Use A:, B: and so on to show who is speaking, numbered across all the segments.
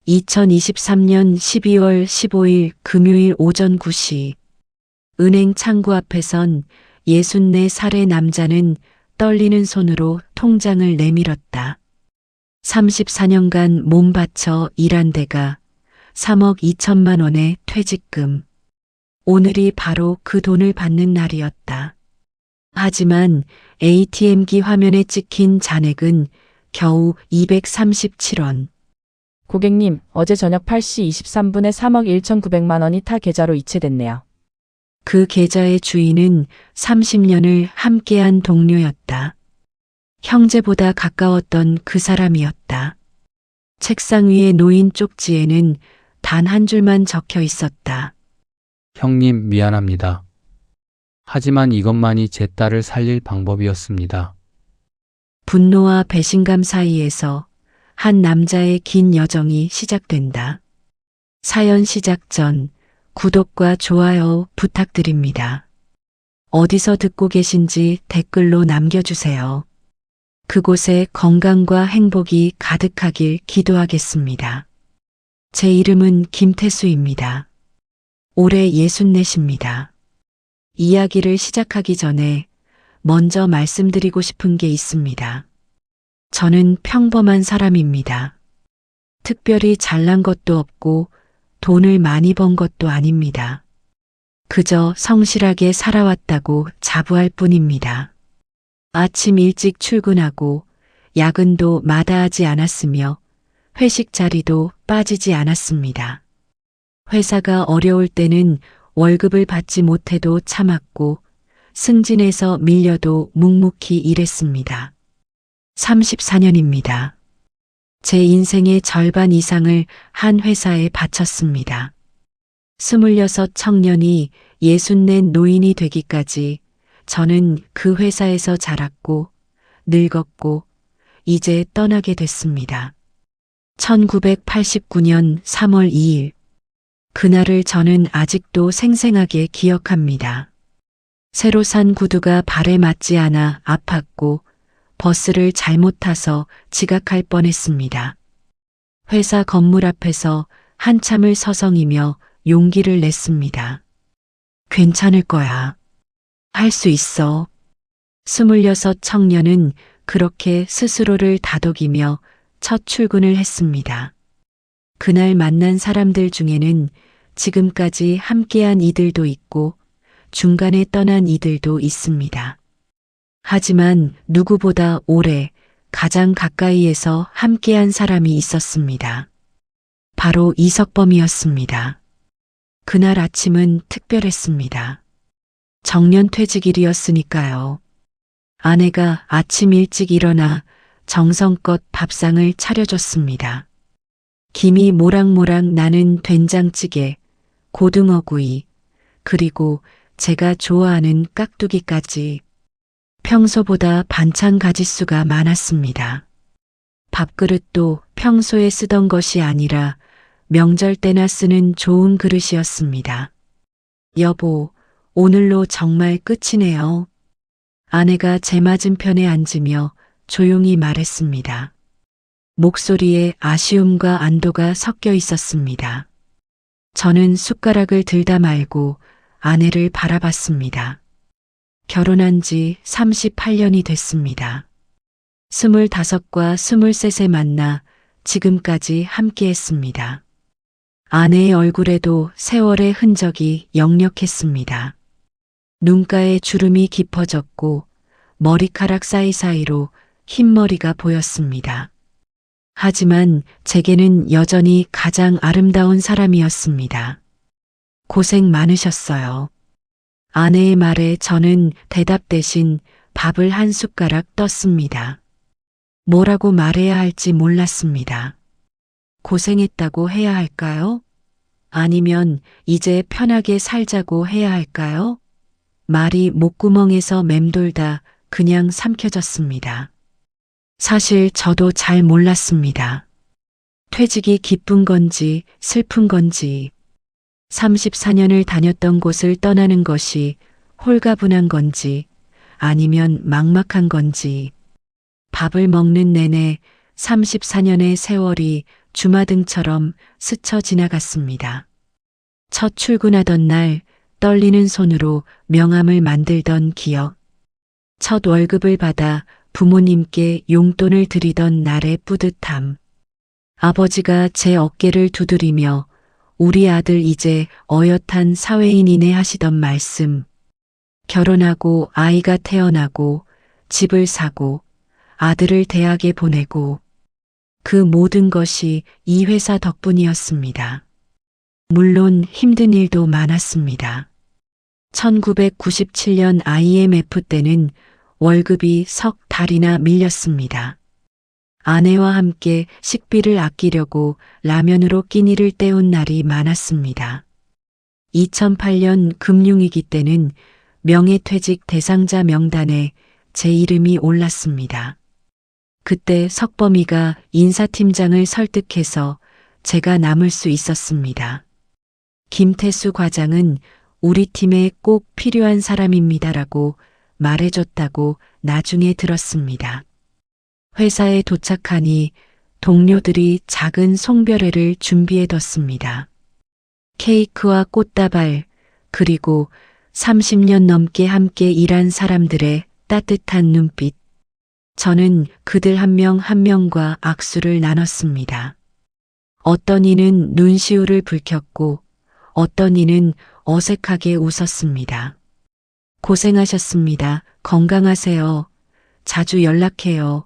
A: 2023년 12월 15일 금요일 오전 9시 은행 창구 앞에선 64살의 남자는 떨리는 손으로 통장을 내밀었다. 34년간 몸 바쳐 일한 데가 3억 2천만 원의 퇴직금. 오늘이 바로 그 돈을 받는 날이었다. 하지만 ATM기 화면에 찍힌 잔액은 겨우 237원.
B: 고객님, 어제 저녁 8시 23분에 3억 1,900만 원이 타 계좌로 이체됐네요.
A: 그 계좌의 주인은 30년을 함께한 동료였다. 형제보다 가까웠던 그 사람이었다. 책상 위에 놓인 쪽지에는 단 한 줄만 적혀 있었다.
C: 형님, 미안합니다. 하지만 이것만이 제 딸을 살릴 방법이었습니다.
A: 분노와 배신감 사이에서 한 남자의 긴 여정이 시작된다. 사연 시작 전 구독과 좋아요 부탁드립니다. 어디서 듣고 계신지 댓글로 남겨주세요. 그곳에 건강과 행복이 가득하길 기도하겠습니다. 제 이름은 김태수입니다. 올해 64입니다. 이야기를 시작하기 전에 먼저 말씀드리고 싶은 게 있습니다. 저는 평범한 사람입니다. 특별히 잘난 것도 없고 돈을 많이 번 것도 아닙니다. 그저 성실하게 살아왔다고 자부할 뿐입니다. 아침 일찍 출근하고 야근도 마다하지 않았으며 회식 자리도 빠지지 않았습니다. 회사가 어려울 때는 월급을 받지 못해도 참았고 승진해서 밀려도 묵묵히 일했습니다. 34년입니다. 제 인생의 절반 이상을 한 회사에 바쳤습니다. 26 청년이 64 노인이 되기까지 저는 그 회사에서 자랐고 늙었고 이제 떠나게 됐습니다. 1989년 3월 2일 그날을 저는 아직도 생생하게 기억합니다. 새로 산 구두가 발에 맞지 않아 아팠고 버스를 잘못 타서 지각할 뻔했습니다. 회사 건물 앞에서 한참을 서성이며 용기를 냈습니다. 괜찮을 거야. 할 수 있어. 26 청년은 그렇게 스스로를 다독이며 첫 출근을 했습니다. 그날 만난 사람들 중에는 지금까지 함께한 이들도 있고 중간에 떠난 이들도 있습니다. 하지만 누구보다 오래 가장 가까이에서 함께한 사람이 있었습니다. 바로 이석범이었습니다. 그날 아침은 특별했습니다. 정년퇴직일이었으니까요. 아내가 아침 일찍 일어나 정성껏 밥상을 차려줬습니다. 김이 모락모락 나는 된장찌개, 고등어구이, 그리고 제가 좋아하는 깍두기까지. 평소보다 반찬 가짓수가 많았습니다. 밥그릇도 평소에 쓰던 것이 아니라 명절 때나 쓰는 좋은 그릇이었습니다. 여보, 오늘로 정말 끝이네요. 아내가 제 맞은편에 앉으며 조용히 말했습니다. 목소리에 아쉬움과 안도가 섞여 있었습니다. 저는 숟가락을 들다 말고 아내를 바라봤습니다. 결혼한 지 38년이 됐습니다. 25과 23에 만나 지금까지 함께했습니다. 아내의 얼굴에도 세월의 흔적이 역력했습니다. 눈가에 주름이 깊어졌고 머리카락 사이사이로 흰머리가 보였습니다. 하지만 제게는 여전히 가장 아름다운 사람이었습니다. 고생 많으셨어요. 아내의 말에 저는 대답 대신 밥을 한 숟가락 떴습니다. 뭐라고 말해야 할지 몰랐습니다. 고생했다고 해야 할까요? 아니면 이제 편하게 살자고 해야 할까요? 말이 목구멍에서 맴돌다 그냥 삼켜졌습니다. 사실 저도 잘 몰랐습니다. 퇴직이 기쁜 건지 슬픈 건지 34년을 다녔던 곳을 떠나는 것이 홀가분한 건지 아니면 막막한 건지 밥을 먹는 내내 34년의 세월이 주마등처럼 스쳐 지나갔습니다. 첫 출근하던 날 떨리는 손으로 명함을 만들던 기억. 첫 월급을 받아 부모님께 용돈을 드리던 날의 뿌듯함. 아버지가 제 어깨를 두드리며 우리 아들 이제 어엿한 사회인이네 하시던 말씀. 결혼하고 아이가 태어나고 집을 사고 아들을 대학에 보내고 그 모든 것이 이 회사 덕분이었습니다. 물론 힘든 일도 많았습니다. 1997년 IMF 때는 월급이 석 달이나 밀렸습니다. 아내와 함께 식비를 아끼려고 라면으로 끼니를 때운 날이 많았습니다. 2008년 금융위기 때는 명예퇴직 대상자 명단에 제 이름이 올랐습니다. 그때 석범이가 인사팀장을 설득해서 제가 남을 수 있었습니다. 김태수 과장은 우리 팀에 꼭 필요한 사람입니다라고 말해줬다고 나중에 들었습니다. 회사에 도착하니 동료들이 작은 송별회를 준비해뒀습니다. 케이크와 꽃다발, 그리고 30년 넘게 함께 일한 사람들의 따뜻한 눈빛. 저는 그들 한 명 한 명과 악수를 나눴습니다. 어떤 이는 눈시울을 붉혔고 어떤 이는 어색하게 웃었습니다. 고생하셨습니다. 건강하세요. 자주 연락해요.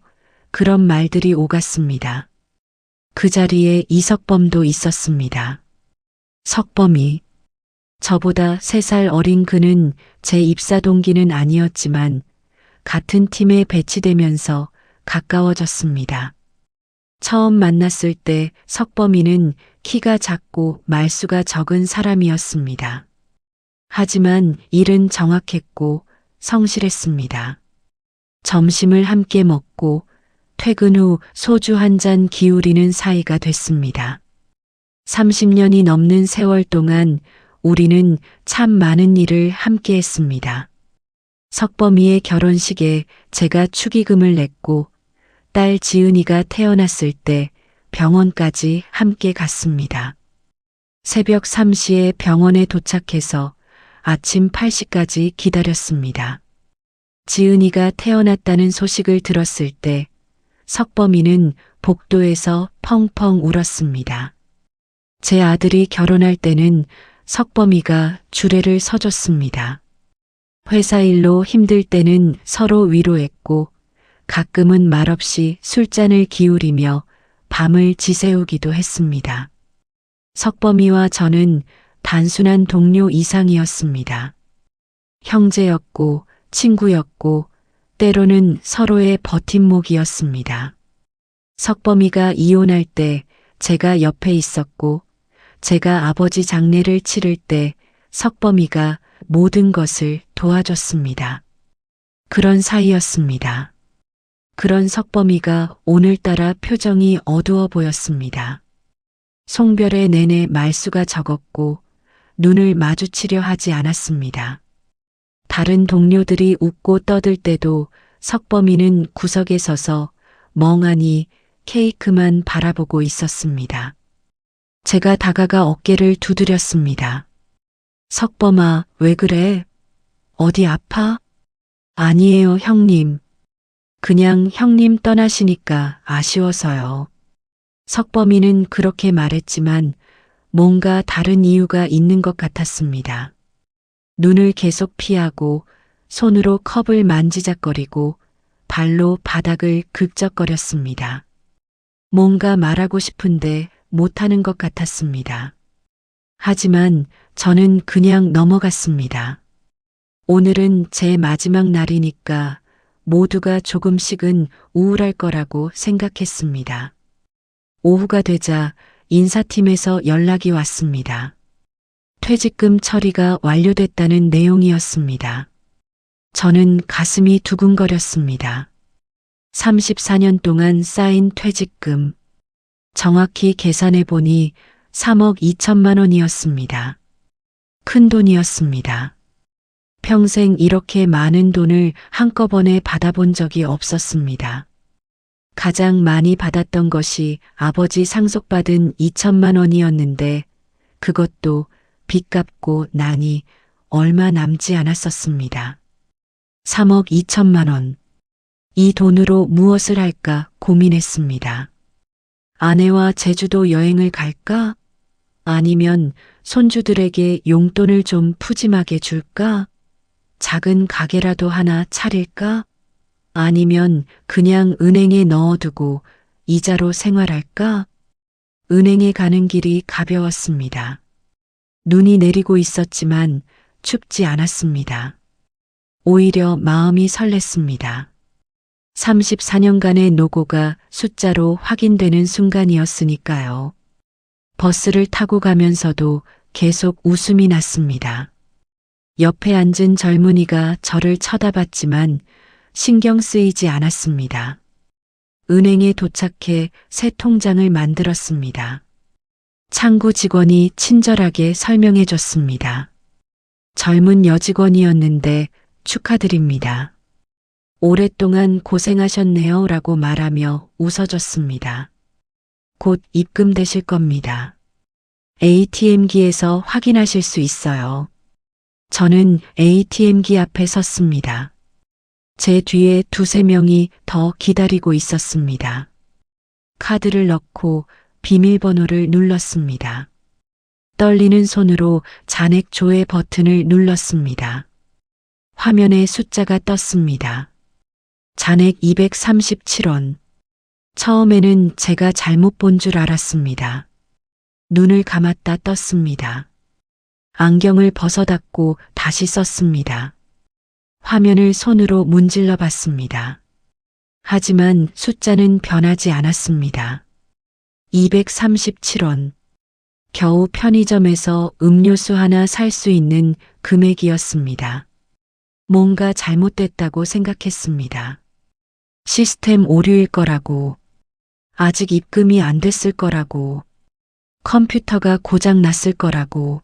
A: 그런 말들이 오갔습니다. 그 자리에 이석범도 있었습니다. 석범이. 저보다 3살 어린 그는 제 입사 동기는 아니었지만 같은 팀에 배치되면서 가까워졌습니다. 처음 만났을 때 석범이는 키가 작고 말수가 적은 사람이었습니다. 하지만 일은 정확했고 성실했습니다. 점심을 함께 먹고 퇴근 후 소주 한 잔 기울이는 사이가 됐습니다. 30년이 넘는 세월 동안 우리는 참 많은 일을 함께 했습니다. 석범이의 결혼식에 제가 축의금을 냈고 딸 지은이가 태어났을 때 병원까지 함께 갔습니다. 새벽 3시에 병원에 도착해서 아침 8시까지 기다렸습니다. 지은이가 태어났다는 소식을 들었을 때 석범이는 복도에서 펑펑 울었습니다. 제 아들이 결혼할 때는 석범이가 주례를 서줬습니다. 회사 일로 힘들 때는 서로 위로했고 가끔은 말없이 술잔을 기울이며 밤을 지새우기도 했습니다. 석범이와 저는 단순한 동료 이상이었습니다. 형제였고 친구였고 때로는 서로의 버팀목이었습니다. 석범이가 이혼할 때 제가 옆에 있었고 제가 아버지 장례를 치를 때 석범이가 모든 것을 도와줬습니다. 그런 사이였습니다. 그런 석범이가 오늘따라 표정이 어두워 보였습니다. 송별회 내내 말수가 적었고 눈을 마주치려 하지 않았습니다. 다른 동료들이 웃고 떠들 때도 석범이는 구석에 서서 멍하니 케이크만 바라보고 있었습니다. 제가 다가가 어깨를 두드렸습니다. 석범아, 왜 그래? 어디 아파? 아니에요, 형님. 그냥 형님 떠나시니까 아쉬워서요. 석범이는 그렇게 말했지만 뭔가 다른 이유가 있는 것 같았습니다. 눈을 계속 피하고 손으로 컵을 만지작거리고 발로 바닥을 긁적거렸습니다. 뭔가 말하고 싶은데 못하는 것 같았습니다. 하지만 저는 그냥 넘어갔습니다. 오늘은 제 마지막 날이니까 모두가 조금씩은 우울할 거라고 생각했습니다. 오후가 되자 인사팀에서 연락이 왔습니다. 퇴직금 처리가 완료됐다는 내용이었습니다. 저는 가슴이 두근거렸습니다. 34년 동안 쌓인 퇴직금. 정확히 계산해 보니 3억 2천만 원이었습니다. 큰 돈이었습니다. 평생 이렇게 많은 돈을 한꺼번에 받아본 적이 없었습니다. 가장 많이 받았던 것이 아버지 상속받은 2천만 원이었는데 그것도 빚 갚고 나니 얼마 남지 않았었습니다. 3억 2천만 원. 이 돈으로 무엇을 할까 고민했습니다. 아내와 제주도 여행을 갈까? 아니면 손주들에게 용돈을 좀 푸짐하게 줄까? 작은 가게라도 하나 차릴까? 아니면 그냥 은행에 넣어두고 이자로 생활할까? 은행에 가는 길이 가벼웠습니다. 눈이 내리고 있었지만 춥지 않았습니다. 오히려 마음이 설렜습니다. 34년간의 노고가 숫자로 확인되는 순간이었으니까요. 버스를 타고 가면서도 계속 웃음이 났습니다. 옆에 앉은 젊은이가 저를 쳐다봤지만 신경 쓰이지 않았습니다. 은행에 도착해 새 통장을 만들었습니다. 창구 직원이 친절하게 설명해 줬습니다. 젊은 여직원이었는데 축하드립니다. 오랫동안 고생하셨네요 라고 말하며 웃어줬습니다. 곧 입금되실 겁니다. ATM기에서 확인하실 수 있어요. 저는 ATM기 앞에 섰습니다. 제 뒤에 두세 명이 더 기다리고 있었습니다. 카드를 넣고 비밀번호를 눌렀습니다. 떨리는 손으로 잔액 조회 버튼을 눌렀습니다. 화면에 숫자가 떴습니다. 잔액 237원. 처음에는 제가 잘못 본 줄 알았습니다. 눈을 감았다 떴습니다. 안경을 벗어닫고 다시 썼습니다. 화면을 손으로 문질러 봤습니다. 하지만 숫자는 변하지 않았습니다. 237원. 겨우 편의점에서 음료수 하나 살 수 있는 금액이었습니다. 뭔가 잘못됐다고 생각했습니다. 시스템 오류일 거라고, 아직 입금이 안 됐을 거라고, 컴퓨터가 고장 났을 거라고.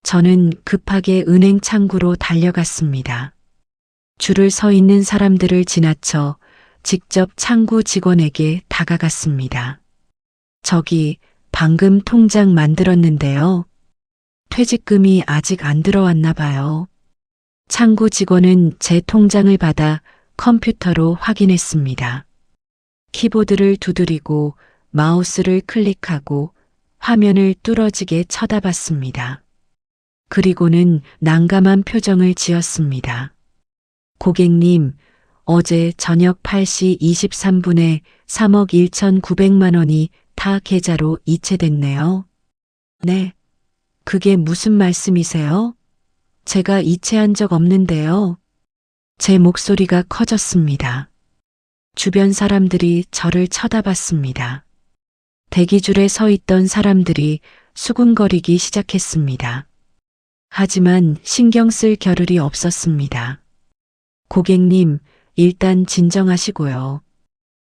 A: 저는 급하게 은행 창구로 달려갔습니다. 줄을 서 있는 사람들을 지나쳐 직접 창구 직원에게 다가갔습니다. 저기 방금 통장 만들었는데요. 퇴직금이 아직 안 들어왔나 봐요. 창구 직원은 제 통장을 받아 컴퓨터로 확인했습니다. 키보드를 두드리고 마우스를 클릭하고 화면을 뚫어지게 쳐다봤습니다. 그리고는 난감한 표정을 지었습니다. 고객님, 어제 저녁 8시 23분에 3억 1,900만 원이 타 계좌로 이체됐네요. 네. 그게 무슨 말씀이세요? 제가 이체한 적 없는데요. 제 목소리가 커졌습니다. 주변 사람들이 저를 쳐다봤습니다. 대기줄에 서 있던 사람들이 수군거리기 시작했습니다. 하지만 신경 쓸 겨를이 없었습니다. 고객님, 일단 진정하시고요.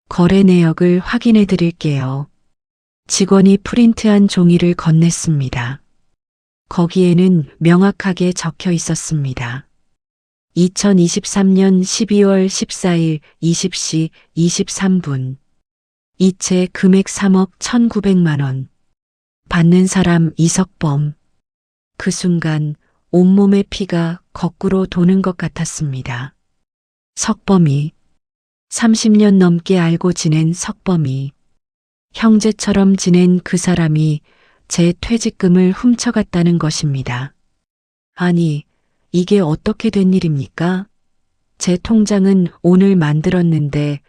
A: 거래 내역을 확인해 드릴게요. 직원이 프린트한 종이를 건넸습니다. 거기에는 명확하게 적혀 있었습니다. 2023년 12월 14일 20시 23분. 이체 금액 3억 1,900만 원. 받는 사람 이석범. 그 순간 온몸의 피가 거꾸로 도는 것 같았습니다. 석범이. 30년 넘게 알고 지낸 석범이. 형제처럼 지낸 그 사람이 제 퇴직금을 훔쳐갔다는 것입니다. 아니, 이게 어떻게 된 일입니까? 제 통장은 오늘 만들었는데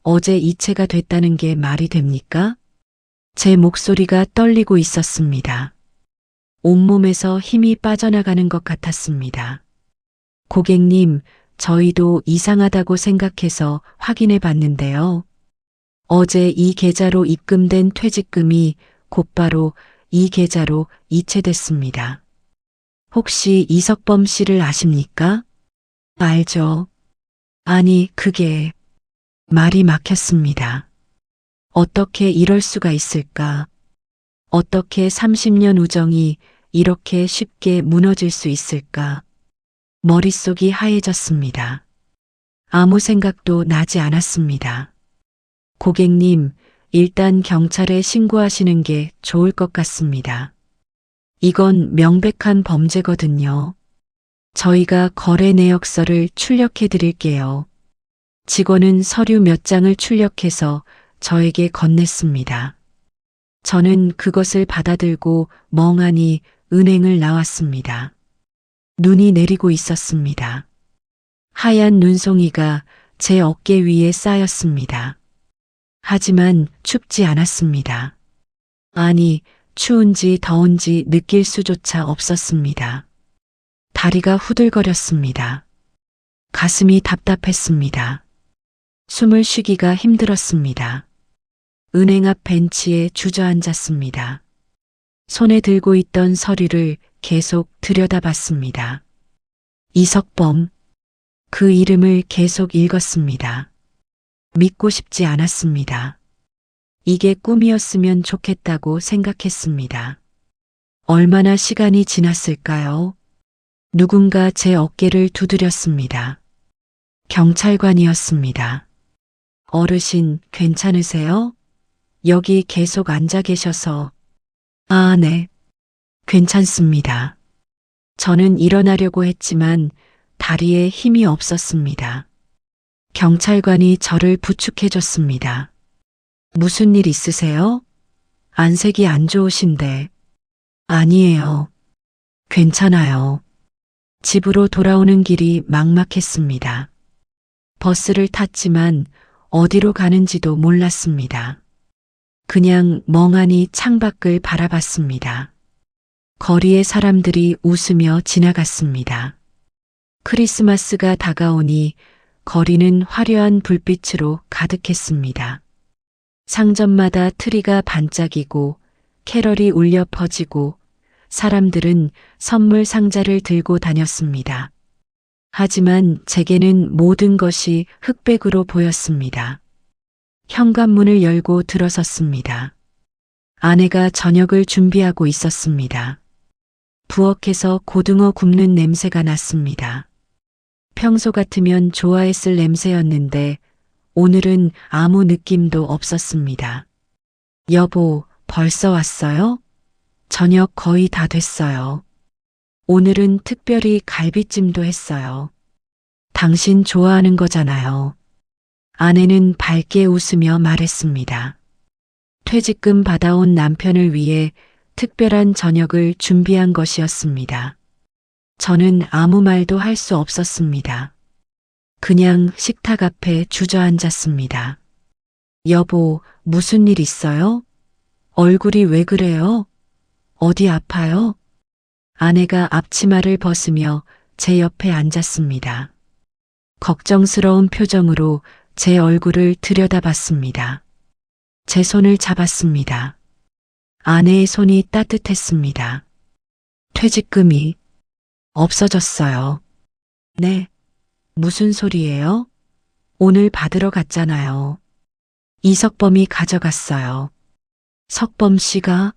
A: 어제 이체가 됐다는 게 말이 됩니까? 제 목소리가 떨리고 있었습니다. 온몸에서 힘이 빠져나가는 것 같았습니다. 고객님, 저희도 이상하다고 생각해서 확인해 봤는데요. 어제 이 계좌로 입금된 퇴직금이 곧바로 이 계좌로 이체됐습니다. 혹시 이석범 씨를 아십니까? 알죠. 아니, 그게 말이 막혔습니다. 어떻게 이럴 수가 있을까? 어떻게 30년 우정이 이렇게 쉽게 무너질 수 있을까? 머릿속이 하얘졌습니다. 아무 생각도 나지 않았습니다. 고객님, 일단 경찰에 신고하시는 게 좋을 것 같습니다. 이건 명백한 범죄거든요. 저희가 거래 내역서를 출력해 드릴게요. 직원은 서류 몇 장을 출력해서 저에게 건넸습니다. 저는 그것을 받아들고 멍하니 은행을 나왔습니다. 눈이 내리고 있었습니다. 하얀 눈송이가 제 어깨 위에 쌓였습니다. 하지만 춥지 않았습니다. 아니, 추운지 더운지 느낄 수조차 없었습니다. 다리가 후들거렸습니다. 가슴이 답답했습니다. 숨을 쉬기가 힘들었습니다. 은행 앞 벤치에 주저앉았습니다. 손에 들고 있던 서류를 계속 들여다봤습니다. 이석범. 그 이름을 계속 읽었습니다. 믿고 싶지 않았습니다. 이게 꿈이었으면 좋겠다고 생각했습니다. 얼마나 시간이 지났을까요? 누군가 제 어깨를 두드렸습니다. 경찰관이었습니다. 어르신, 괜찮으세요? 여기 계속 앉아 계셔서. 아, 네. 괜찮습니다. 저는 일어나려고 했지만 다리에 힘이 없었습니다. 경찰관이 저를 부축해줬습니다. 무슨 일 있으세요? 안색이 안 좋으신데. 아니에요. 괜찮아요. 집으로 돌아오는 길이 막막했습니다. 버스를 탔지만 어디로 가는지도 몰랐습니다. 그냥 멍하니 창밖을 바라봤습니다. 거리의 사람들이 웃으며 지나갔습니다. 크리스마스가 다가오니 거리는 화려한 불빛으로 가득했습니다. 상점마다 트리가 반짝이고 캐럴이 울려 퍼지고 사람들은 선물 상자를 들고 다녔습니다. 하지만 제게는 모든 것이 흑백으로 보였습니다. 현관문을 열고 들어섰습니다. 아내가 저녁을 준비하고 있었습니다. 부엌에서 고등어 굽는 냄새가 났습니다. 평소 같으면 좋아했을 냄새였는데 오늘은 아무 느낌도 없었습니다. 여보, 벌써 왔어요? 저녁 거의 다 됐어요. 오늘은 특별히 갈비찜도 했어요. 당신 좋아하는 거잖아요. 아내는 밝게 웃으며 말했습니다. 퇴직금 받아온 남편을 위해 특별한 저녁을 준비한 것이었습니다. 저는 아무 말도 할 수 없었습니다. 그냥 식탁 앞에 주저앉았습니다. 여보, 무슨 일 있어요? 얼굴이 왜 그래요? 어디 아파요? 아내가 앞치마를 벗으며 제 옆에 앉았습니다. 걱정스러운 표정으로 제 얼굴을 들여다봤습니다. 제 손을 잡았습니다. 아내의 손이 따뜻했습니다. 퇴직금이 없어졌어요. 네. 무슨 소리예요? 오늘 받으러 갔잖아요. 이석범이 가져갔어요. 석범 씨가?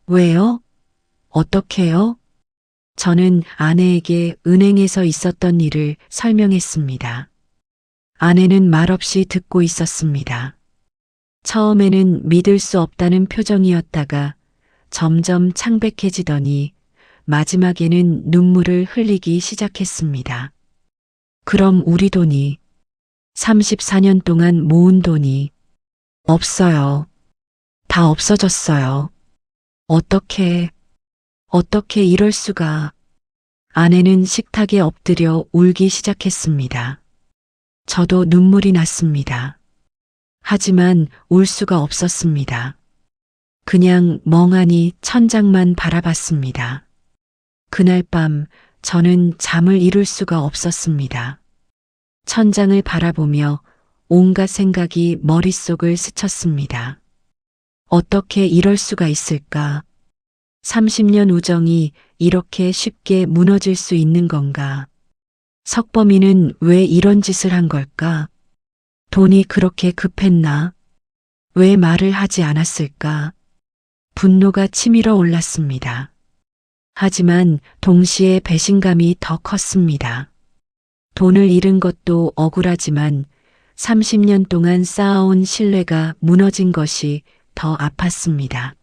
A: 왜요? 어떻게요? 저는 아내에게 은행에서 있었던 일을 설명했습니다. 아내는 말없이 듣고 있었습니다. 처음에는 믿을 수 없다는 표정이었다가 점점 창백해지더니 마지막에는 눈물을 흘리기 시작했습니다. 그럼 우리 돈이 34년 동안 모은 돈이 없어요. 다 없어졌어요. 어떻게 이럴 수가. 아내는 식탁에 엎드려 울기 시작했습니다. 저도 눈물이 났습니다. 하지만 울 수가 없었습니다. 그냥 멍하니 천장만 바라봤습니다. 그날 밤 저는 잠을 이룰 수가 없었습니다. 천장을 바라보며 온갖 생각이 머릿속을 스쳤습니다. 어떻게 이럴 수가 있을까? 30년 우정이 이렇게 쉽게 무너질 수 있는 건가? 석범이는 왜 이런 짓을 한 걸까? 돈이 그렇게 급했나? 왜 말을 하지 않았을까? 분노가 치밀어 올랐습니다. 하지만 동시에 배신감이 더 컸습니다. 돈을 잃은 것도 억울하지만 30년 동안 쌓아온 신뢰가 무너진 것이 더 아팠습니다.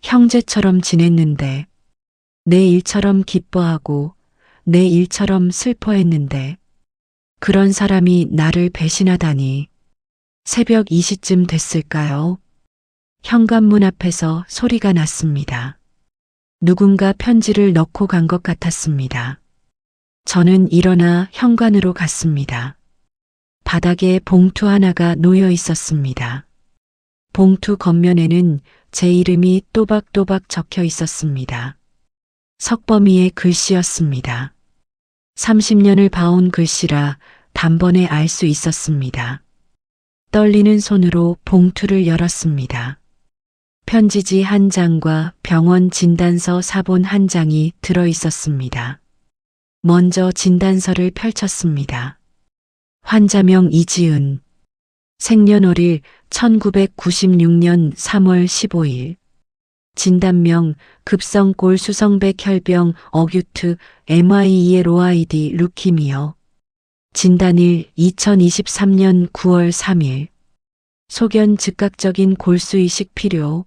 A: 형제처럼 지냈는데, 내 일처럼 기뻐하고, 내 일처럼 슬퍼했는데, 그런 사람이 나를 배신하다니. 새벽 2시쯤 됐을까요? 현관문 앞에서 소리가 났습니다. 누군가 편지를 넣고 간 것 같았습니다. 저는 일어나 현관으로 갔습니다. 바닥에 봉투 하나가 놓여 있었습니다. 봉투 겉면에는 제 이름이 또박또박 적혀 있었습니다. 석범이의 글씨였습니다. 30년을 봐온 글씨라 단번에 알 수 있었습니다. 떨리는 손으로 봉투를 열었습니다. 편지지 한 장과 병원 진단서 사본 한 장이 들어 있었습니다. 먼저 진단서를 펼쳤습니다. 환자명 이지은, 생년월일 1996년 3월 15일, 진단명 급성골 수성백 혈병 어규트 MIELOID 루키미어, 진단일 2023년 9월 3일, 소견 즉각적인 골수이식 필요,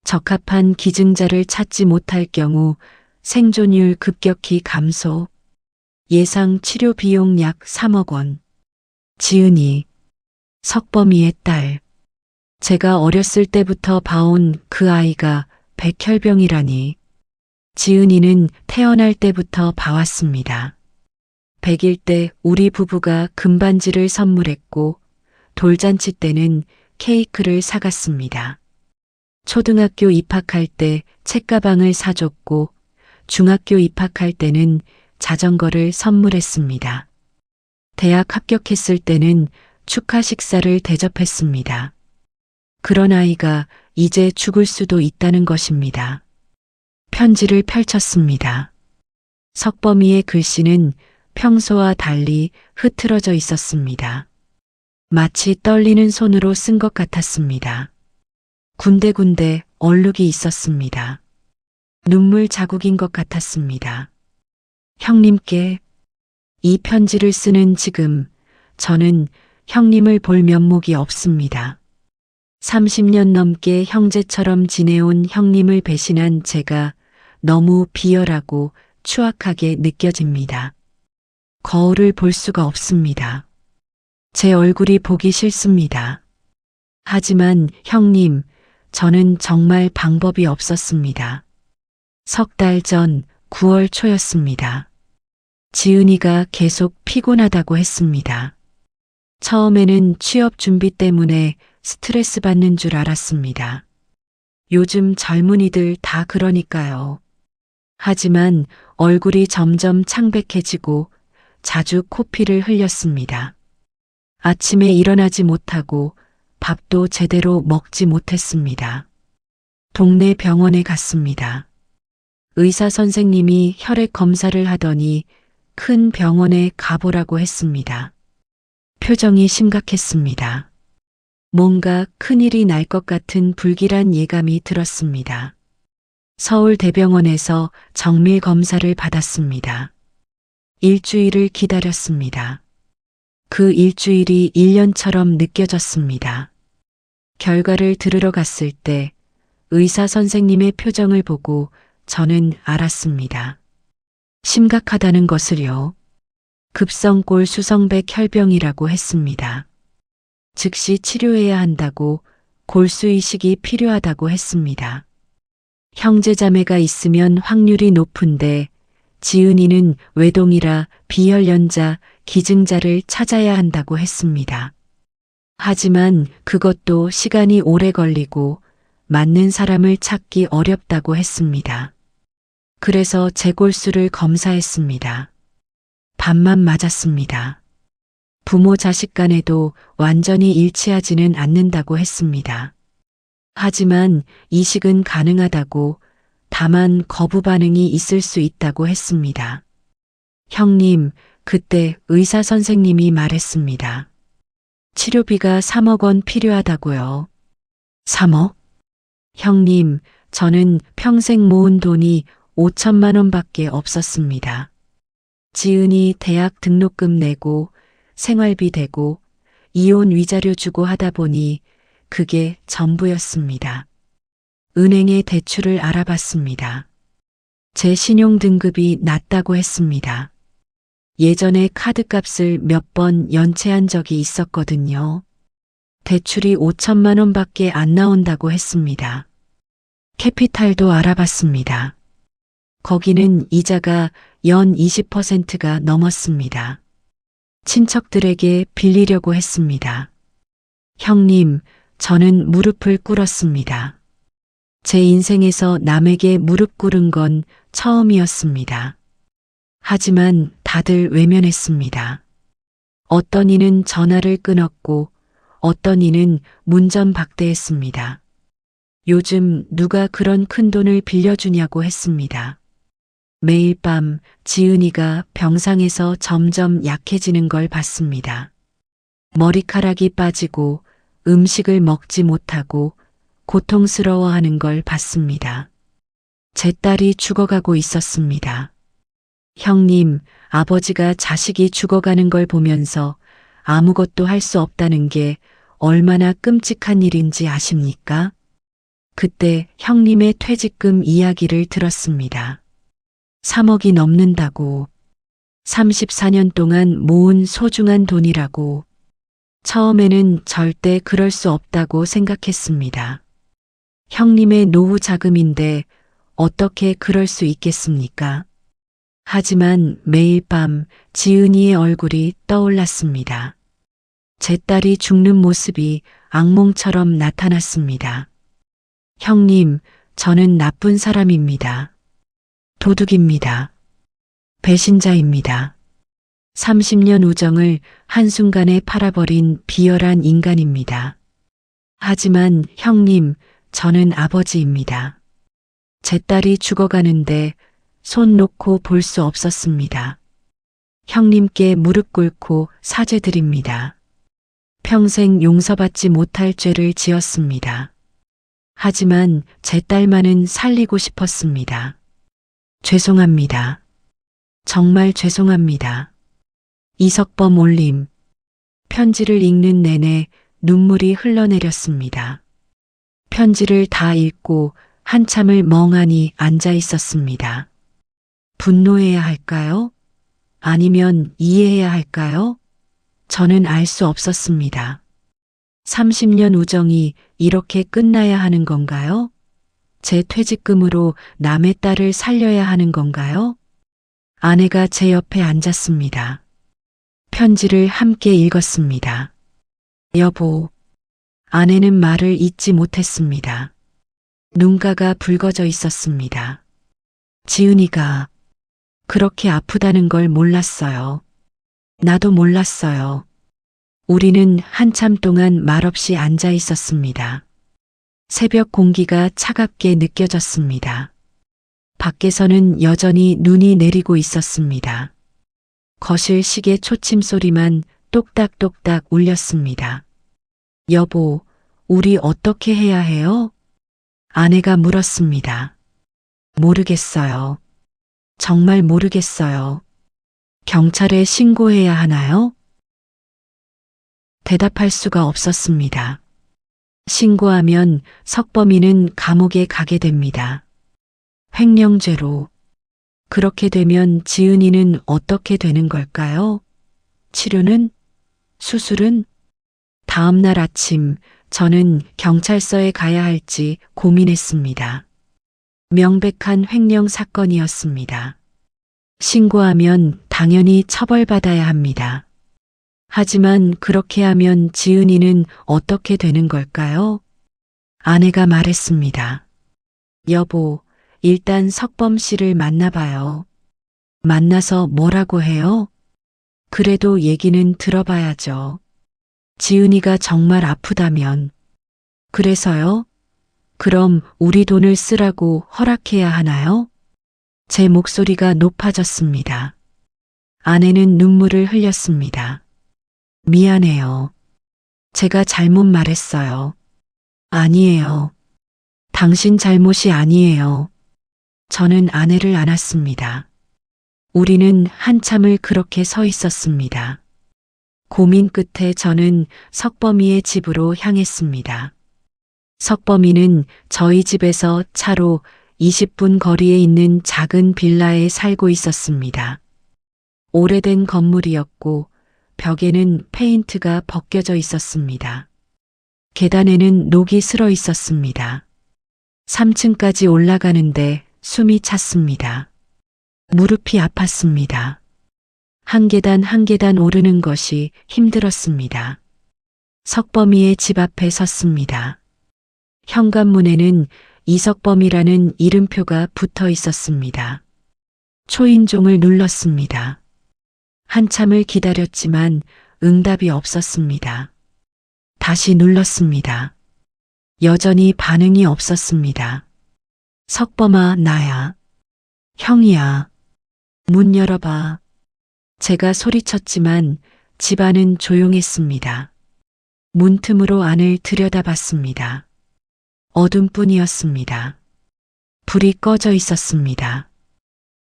A: 적합한 기증자를 찾지 못할 경우 생존율 급격히 감소, 예상 치료 비용 약 3억 원. 지은이, 석범이의 딸. 제가 어렸을 때부터 봐온 그 아이가 백혈병이라니. 지은이는 태어날 때부터 봐왔습니다. 100일 때 우리 부부가 금반지를 선물했고 돌잔치 때는 케이크를 사갔습니다. 초등학교 입학할 때 책가방을 사줬고 중학교 입학할 때는 자전거를 선물했습니다. 대학 합격했을 때는 축하 식사를 대접했습니다. 그런 아이가 이제 죽을 수도 있다는 것입니다. 편지를 펼쳤습니다. 석범이의 글씨는 평소와 달리 흐트러져 있었습니다. 마치 떨리는 손으로 쓴 것 같았습니다. 군데군데 얼룩이 있었습니다. 눈물 자국인 것 같았습니다. 형님께 이 편지를 쓰는 지금 저는 형님을 볼 면목이 없습니다. 30년 넘게 형제처럼 지내온 형님을 배신한 제가 너무 비열하고 추악하게 느껴집니다. 거울을 볼 수가 없습니다. 제 얼굴이 보기 싫습니다. 하지만 형님, 저는 정말 방법이 없었습니다. 석 달 전 9월 초였습니다. 지은이가 계속 피곤하다고 했습니다. 처음에는 취업 준비 때문에 스트레스 받는 줄 알았습니다. 요즘 젊은이들 다 그러니까요. 하지만 얼굴이 점점 창백해지고 자주 코피를 흘렸습니다. 아침에 일어나지 못하고 밥도 제대로 먹지 못했습니다. 동네 병원에 갔습니다. 의사 선생님이 혈액 검사를 하더니 큰 병원에 가보라고 했습니다. 표정이 심각했습니다. 뭔가 큰일이 날 것 같은 불길한 예감이 들었습니다. 서울대병원에서 정밀 검사를 받았습니다. 일주일을 기다렸습니다. 그 일주일이 1년처럼 느껴졌습니다. 결과를 들으러 갔을 때 의사 선생님의 표정을 보고 저는 알았습니다. 심각하다는 것을요. 급성골 수성백 혈병이라고 했습니다. 즉시 치료해야 한다고 골수이식이 필요하다고 했습니다. 형제자매가 있으면 확률이 높은데 지은이는 외동이라 비혈연자, 기증자를 찾아야 한다고 했습니다. 하지만 그것도 시간이 오래 걸리고 맞는 사람을 찾기 어렵다고 했습니다. 그래서 제 골수를 검사했습니다. 반만 맞았습니다. 부모 자식 간에도 완전히 일치하지는 않는다고 했습니다. 하지만 이식은 가능하다고, 다만 거부 반응이 있을 수 있다고 했습니다. 형님, 그때 의사 선생님이 말했습니다. 치료비가 3억 원 필요하다고요. 3억? 형님, 저는 평생 모은 돈이 5천만 원밖에 없었습니다. 지은이 대학 등록금 내고 생활비 대고 이혼 위자료 주고 하다 보니 그게 전부였습니다. 은행에 대출을 알아봤습니다. 제 신용 등급이 낮다고 했습니다. 예전에 카드값을 몇 번 연체한 적이 있었거든요. 대출이 5천만 원밖에 안 나온다고 했습니다. 캐피탈도 알아봤습니다. 거기는 이자가 연 20%가 넘었습니다. 친척들에게 빌리려고 했습니다. 형님, 저는 무릎을 꿇었습니다. 제 인생에서 남에게 무릎 꿇은 건 처음이었습니다. 하지만 다들 외면했습니다. 어떤 이는 전화를 끊었고 어떤 이는 문전박대했습니다. 요즘 누가 그런 큰 돈을 빌려주냐고 했습니다. 매일 밤 지은이가 병상에서 점점 약해지는 걸 봤습니다. 머리카락이 빠지고 음식을 먹지 못하고 고통스러워하는 걸 봤습니다. 제 딸이 죽어가고 있었습니다. 형님, 아버지가 자식이 죽어가는 걸 보면서 아무것도 할 수 없다는 게 얼마나 끔찍한 일인지 아십니까? 그때 형님의 퇴직금 이야기를 들었습니다. 3억이 넘는다고. 34년 동안 모은 소중한 돈이라고. 처음에는 절대 그럴 수 없다고 생각했습니다. 형님의 노후 자금인데 어떻게 그럴 수 있겠습니까? 하지만 매일 밤 지은이의 얼굴이 떠올랐습니다. 제 딸이 죽는 모습이 악몽처럼 나타났습니다. 형님, 저는 나쁜 사람입니다. 도둑입니다. 배신자입니다. 30년 우정을 한순간에 팔아버린 비열한 인간입니다. 하지만 형님, 저는 아버지입니다. 제 딸이 죽어가는데 손 놓고 볼 수 없었습니다. 형님께 무릎 꿇고 사죄드립니다. 평생 용서받지 못할 죄를 지었습니다. 하지만 제 딸만은 살리고 싶었습니다. 죄송합니다. 정말 죄송합니다. 이석범 올림. 편지를 읽는 내내 눈물이 흘러내렸습니다. 편지를 다 읽고 한참을 멍하니 앉아 있었습니다. 분노해야 할까요? 아니면 이해해야 할까요? 저는 알 수 없었습니다. 30년 우정이 이렇게 끝나야 하는 건가요? 제 퇴직금으로 남의 딸을 살려야 하는 건가요? 아내가 제 옆에 앉았습니다. 편지를 함께 읽었습니다. 여보. 아내는 말을 잇지 못했습니다. 눈가가 붉어져 있었습니다. 지은이가 그렇게 아프다는 걸 몰랐어요. 나도 몰랐어요. 우리는 한참 동안 말없이 앉아 있었습니다. 새벽 공기가 차갑게 느껴졌습니다. 밖에서는 여전히 눈이 내리고 있었습니다. 거실 시계 초침 소리만 똑딱똑딱 울렸습니다. 여보, 우리 어떻게 해야 해요? 아내가 물었습니다. 모르겠어요. 정말 모르겠어요. 경찰에 신고해야 하나요? 대답할 수가 없었습니다. 신고하면 석범이는 감옥에 가게 됩니다. 횡령죄로. 그렇게 되면 지은이는 어떻게 되는 걸까요? 치료는? 수술은? 다음 날 아침 저는 경찰서에 가야 할지 고민했습니다. 명백한 횡령 사건이었습니다. 신고하면 당연히 처벌받아야 합니다. 하지만 그렇게 하면 지은이는 어떻게 되는 걸까요? 아내가 말했습니다. 여보, 일단 석범 씨를 만나봐요. 만나서 뭐라고 해요? 그래도 얘기는 들어봐야죠. 지은이가 정말 아프다면. 그래서요? 그럼 우리 돈을 쓰라고 허락해야 하나요? 제 목소리가 높아졌습니다. 아내는 눈물을 흘렸습니다. 미안해요. 제가 잘못 말했어요. 아니에요. 당신 잘못이 아니에요. 저는 아내를 안았습니다. 우리는 한참을 그렇게 서 있었습니다. 고민 끝에 저는 석범이의 집으로 향했습니다. 석범이는 저희 집에서 차로 20분 거리에 있는 작은 빌라에 살고 있었습니다. 오래된 건물이었고 벽에는 페인트가 벗겨져 있었습니다. 계단에는 녹이 슬어 있었습니다. 3층까지 올라가는데 숨이 찼습니다. 무릎이 아팠습니다. 한 계단 한 계단 오르는 것이 힘들었습니다. 석범이의 집 앞에 섰습니다. 현관문에는 이석범이라는 이름표가 붙어 있었습니다. 초인종을 눌렀습니다. 한참을 기다렸지만 응답이 없었습니다. 다시 눌렀습니다. 여전히 반응이 없었습니다. 석범아, 나야. 형이야. 문 열어봐. 제가 소리쳤지만 집안은 조용했습니다. 문틈으로 안을 들여다봤습니다. 어둠뿐이었습니다. 불이 꺼져 있었습니다.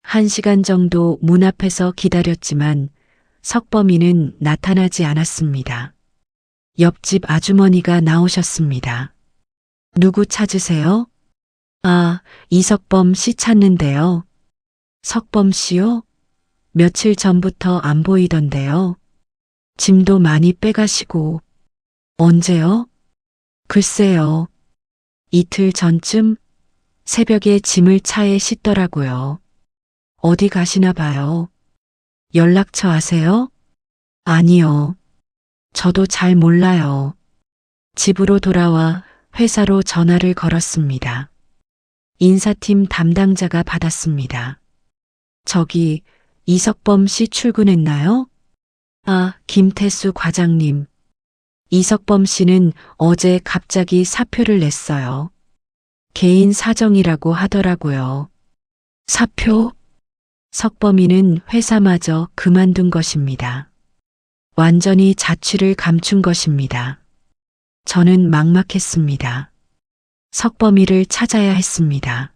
A: 1시간 정도 문 앞에서 기다렸지만 석범이는 나타나지 않았습니다. 옆집 아주머니가 나오셨습니다. 누구 찾으세요? 아, 이석범 씨 찾는데요. 석범 씨요? 며칠 전부터 안 보이던데요. 짐도 많이 빼가시고. 언제요? 글쎄요. 이틀 전쯤 새벽에 짐을 차에 싣더라고요. 어디 가시나 봐요. 연락처 아세요? 아니요. 저도 잘 몰라요. 집으로 돌아와 회사로 전화를 걸었습니다. 인사팀 담당자가 받았습니다. 저기 이석범 씨 출근했나요? 아, 김태수 과장님. 이석범 씨는 어제 갑자기 사표를 냈어요. 개인 사정이라고 하더라고요. 사표? 석범이는 회사마저 그만둔 것입니다. 완전히 자취를 감춘 것입니다. 저는 막막했습니다. 석범이를 찾아야 했습니다.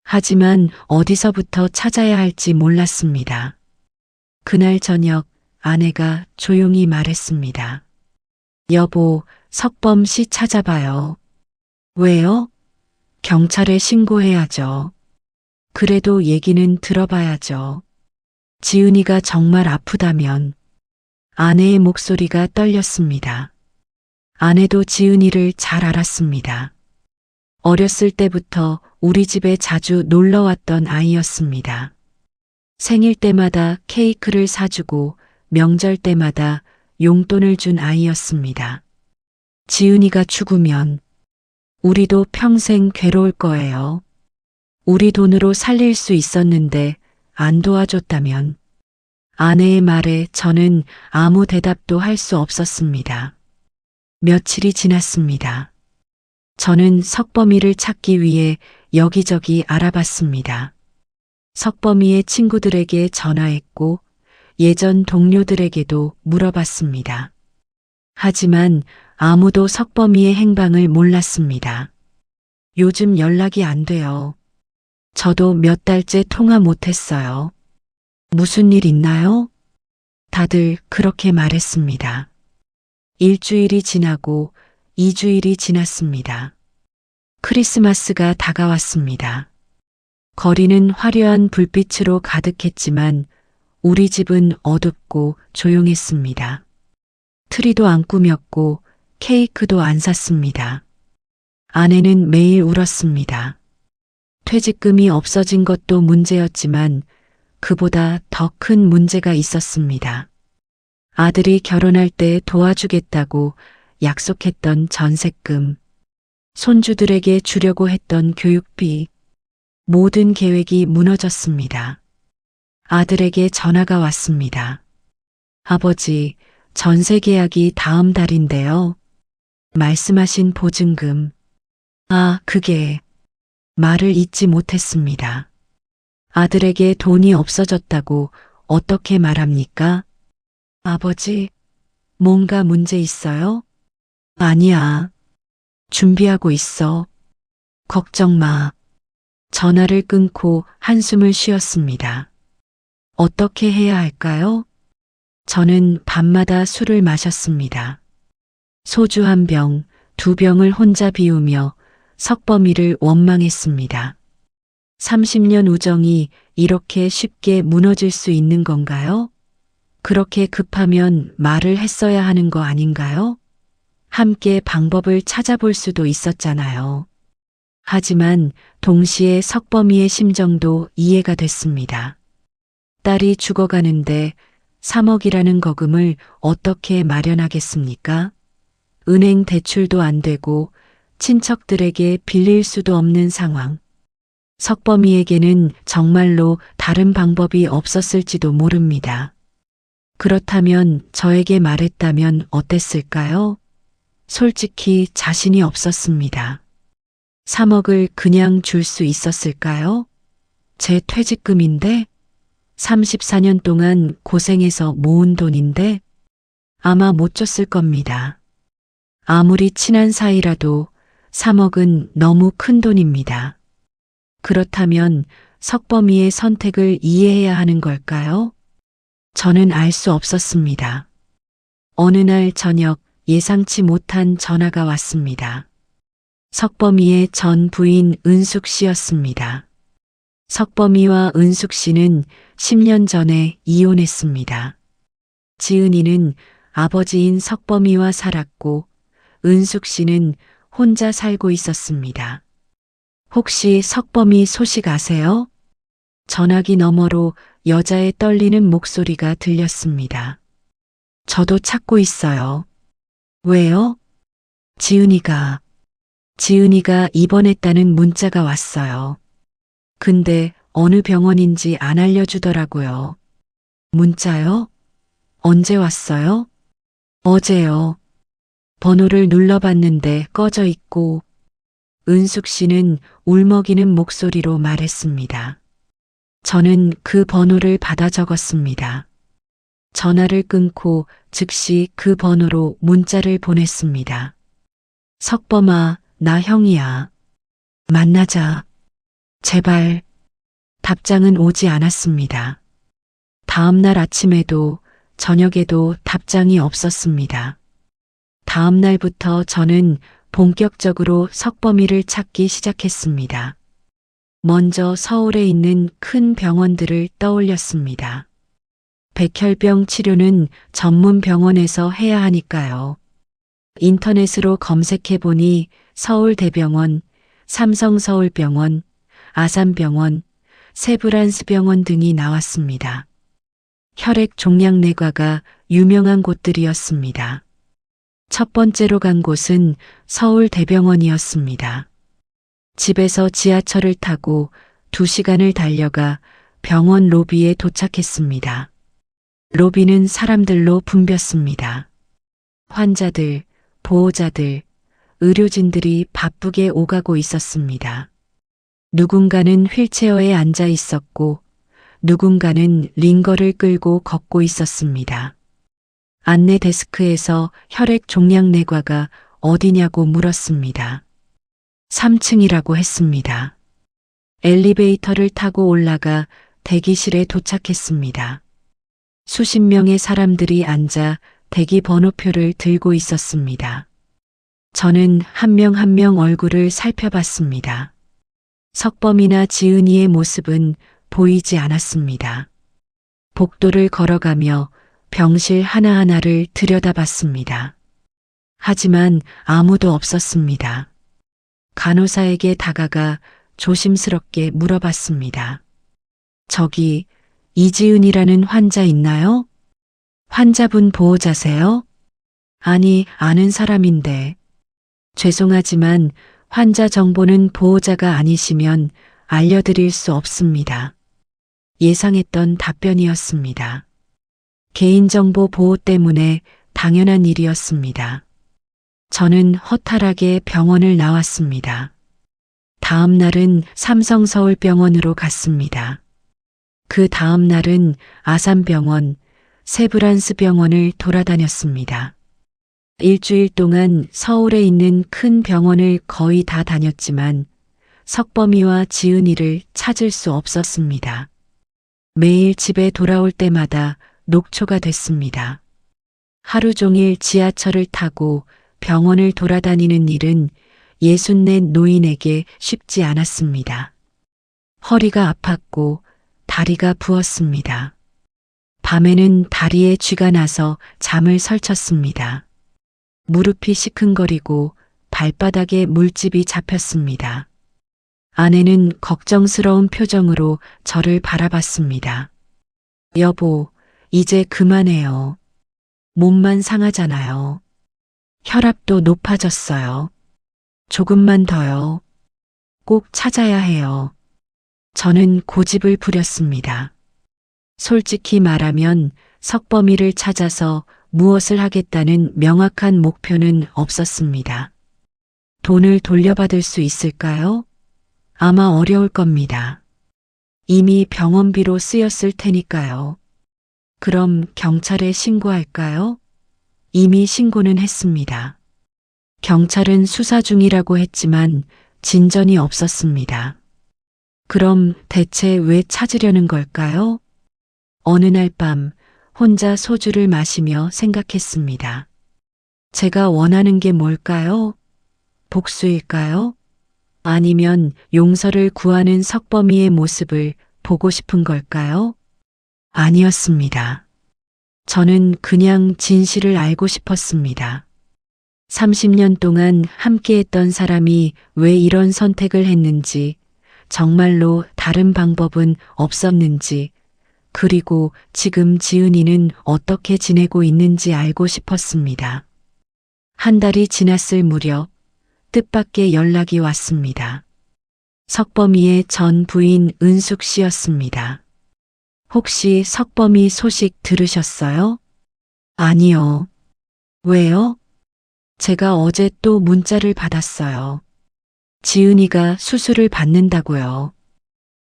A: 하지만 어디서부터 찾아야 할지 몰랐습니다. 그날 저녁 아내가 조용히 말했습니다. 여보, 석범 씨 찾아봐요. 왜요? 경찰에 신고해야죠. 그래도 얘기는 들어봐야죠. 지은이가 정말 아프다면. 아내의 목소리가 떨렸습니다. 아내도 지은이를 잘 알았습니다. 어렸을 때부터 우리 집에 자주 놀러 왔던 아이였습니다. 생일 때마다 케이크를 사주고 명절 때마다 용돈을 준 아이였습니다. 지은이가 죽으면 우리도 평생 괴로울 거예요. 우리 돈으로 살릴 수 있었는데 안 도와줬다면. 아내의 말에 저는 아무 대답도 할 수 없었습니다. 며칠이 지났습니다. 저는 석범이를 찾기 위해 여기저기 알아봤습니다. 석범이의 친구들에게 전화했고 예전 동료들에게도 물어봤습니다. 하지만 아무도 석범이의 행방을 몰랐습니다. 요즘 연락이 안 돼요. 저도 몇 달째 통화 못했어요. 무슨 일 있나요? 다들 그렇게 말했습니다. 일주일이 지나고 2주일이 지났습니다. 크리스마스가 다가왔습니다. 거리는 화려한 불빛으로 가득했지만 우리 집은 어둡고 조용했습니다. 트리도 안 꾸몄고 케이크도 안 샀습니다. 아내는 매일 울었습니다. 퇴직금이 없어진 것도 문제였지만 그보다 더 큰 문제가 있었습니다. 아들이 결혼할 때 도와주겠다고 약속했던 전세금, 손주들에게 주려고 했던 교육비, 모든 계획이 무너졌습니다. 아들에게 전화가 왔습니다. 아버지, 전세 계약이 다음 달인데요. 말씀하신 보증금. 아, 그게. 말을 잇지 못했습니다. 아들에게 돈이 없어졌다고 어떻게 말합니까? 아버지, 뭔가 문제 있어요? 아니야. 준비하고 있어. 걱정 마. 전화를 끊고 한숨을 쉬었습니다. 어떻게 해야 할까요? 저는 밤마다 술을 마셨습니다. 소주 한 병, 두 병을 혼자 비우며 석범이를 원망했습니다. 30년 우정이 이렇게 쉽게 무너질 수 있는 건가요? 그렇게 급하면 말을 했어야 하는 거 아닌가요? 함께 방법을 찾아볼 수도 있었잖아요. 하지만 동시에 석범이의 심정도 이해가 됐습니다. 딸이 죽어가는데 3억이라는 거금을 어떻게 마련하겠습니까? 은행 대출도 안 되고 친척들에게 빌릴 수도 없는 상황. 석범이에게는 정말로 다른 방법이 없었을지도 모릅니다. 그렇다면 저에게 말했다면 어땠을까요? 솔직히 자신이 없었습니다. 3억을 그냥 줄 수 있었을까요? 제 퇴직금인데 34년 동안 고생해서 모은 돈인데 아마 못 줬을 겁니다. 아무리 친한 사이라도 3억은 너무 큰 돈입니다. 그렇다면 석범이의 선택을 이해해야 하는 걸까요? 저는 알 수 없었습니다. 어느 날 저녁 예상치 못한 전화가 왔습니다. 석범이의 전 부인 은숙 씨였습니다. 석범이와 은숙 씨는 10년 전에 이혼했습니다. 지은이는 아버지인 석범이와 살았고 은숙 씨는 혼자 살고 있었습니다. 혹시 석범이 소식 아세요? 전화기 너머로 여자의 떨리는 목소리가 들렸습니다. 저도 찾고 있어요. 왜요? 지은이가 입원했다는 문자가 왔어요. 근데 어느 병원인지 안 알려주더라고요. 문자요? 언제 왔어요? 어제요. 번호를 눌러봤는데 꺼져 있고 은숙 씨는 울먹이는 목소리로 말했습니다. 저는 그 번호를 받아 적었습니다. 전화를 끊고 즉시 그 번호로 문자를 보냈습니다. 석범아, 나 형이야. 만나자. 제발. 답장은 오지 않았습니다. 다음 날 아침에도 저녁에도 답장이 없었습니다. 다음 날부터 저는 본격적으로 석범이를 찾기 시작했습니다. 먼저 서울에 있는 큰 병원들을 떠올렸습니다. 백혈병 치료는 전문 병원에서 해야 하니까요. 인터넷으로 검색해보니 서울대병원, 삼성서울병원, 아산병원, 세브란스병원 등이 나왔습니다. 혈액종양내과가 유명한 곳들이었습니다. 첫 번째로 간 곳은 서울대병원이었습니다. 집에서 지하철을 타고 2시간을 달려가 병원 로비에 도착했습니다. 로비는 사람들로 붐볐습니다. 환자들, 보호자들, 의료진들이 바쁘게 오가고 있었습니다. 누군가는 휠체어에 앉아 있었고 누군가는 링거를 끌고 걷고 있었습니다. 안내 데스크에서 혈액종양내과가 어디냐고 물었습니다. 3층이라고 했습니다. 엘리베이터를 타고 올라가 대기실에 도착했습니다. 수십 명의 사람들이 앉아 대기 번호표를 들고 있었습니다. 저는 한 명 한 명 얼굴을 살펴봤습니다. 석범이나 지은이의 모습은 보이지 않았습니다. 복도를 걸어가며 병실 하나하나를 들여다봤습니다. 하지만 아무도 없었습니다. 간호사에게 다가가 조심스럽게 물어봤습니다. 저기 이지은이라는 환자 있나요? 환자분 보호자세요? 아니, 아는 사람인데. 죄송하지만 환자 정보는 보호자가 아니시면 알려드릴 수 없습니다. 예상했던 답변이었습니다. 개인정보 보호 때문에 당연한 일이었습니다. 저는 허탈하게 병원을 나왔습니다. 다음 날은 삼성서울병원으로 갔습니다. 그 다음 날은 아산병원, 세브란스병원을 돌아다녔습니다. 일주일 동안 서울에 있는 큰 병원을 거의 다 다녔지만 석범이와 지은이를 찾을 수 없었습니다. 매일 집에 돌아올 때마다 녹초가 됐습니다. 하루 종일 지하철을 타고 병원을 돌아다니는 일은 64 노인에게 쉽지 않았습니다. 허리가 아팠고 다리가 부었습니다. 밤에는 다리에 쥐가 나서 잠을 설쳤습니다. 무릎이 시큰거리고 발바닥에 물집이 잡혔습니다. 아내는 걱정스러운 표정으로 저를 바라봤습니다. 여보, 이제 그만해요. 몸만 상하잖아요. 혈압도 높아졌어요. 조금만 더요. 꼭 찾아야 해요. 저는 고집을 부렸습니다. 솔직히 말하면 석범이를 찾아서 무엇을 하겠다는 명확한 목표는 없었습니다. 돈을 돌려받을 수 있을까요? 아마 어려울 겁니다. 이미 병원비로 쓰였을 테니까요. 그럼 경찰에 신고할까요? 이미 신고는 했습니다. 경찰은 수사 중이라고 했지만 진전이 없었습니다. 그럼 대체 왜 찾으려는 걸까요? 어느 날 밤 혼자 소주를 마시며 생각했습니다. 제가 원하는 게 뭘까요? 복수일까요? 아니면 용서를 구하는 석범이의 모습을 보고 싶은 걸까요? 아니었습니다. 저는 그냥 진실을 알고 싶었습니다. 30년 동안 함께했던 사람이 왜 이런 선택을 했는지, 정말로 다른 방법은 없었는지, 그리고 지금 지은이는 어떻게 지내고 있는지 알고 싶었습니다. 한 달이 지났을 무렵 뜻밖의 연락이 왔습니다. 석범이의 전 부인 은숙 씨였습니다. 혹시 석범이 소식 들으셨어요? 아니요. 왜요? 제가 어제 또 문자를 받았어요. 지은이가 수술을 받는다고요.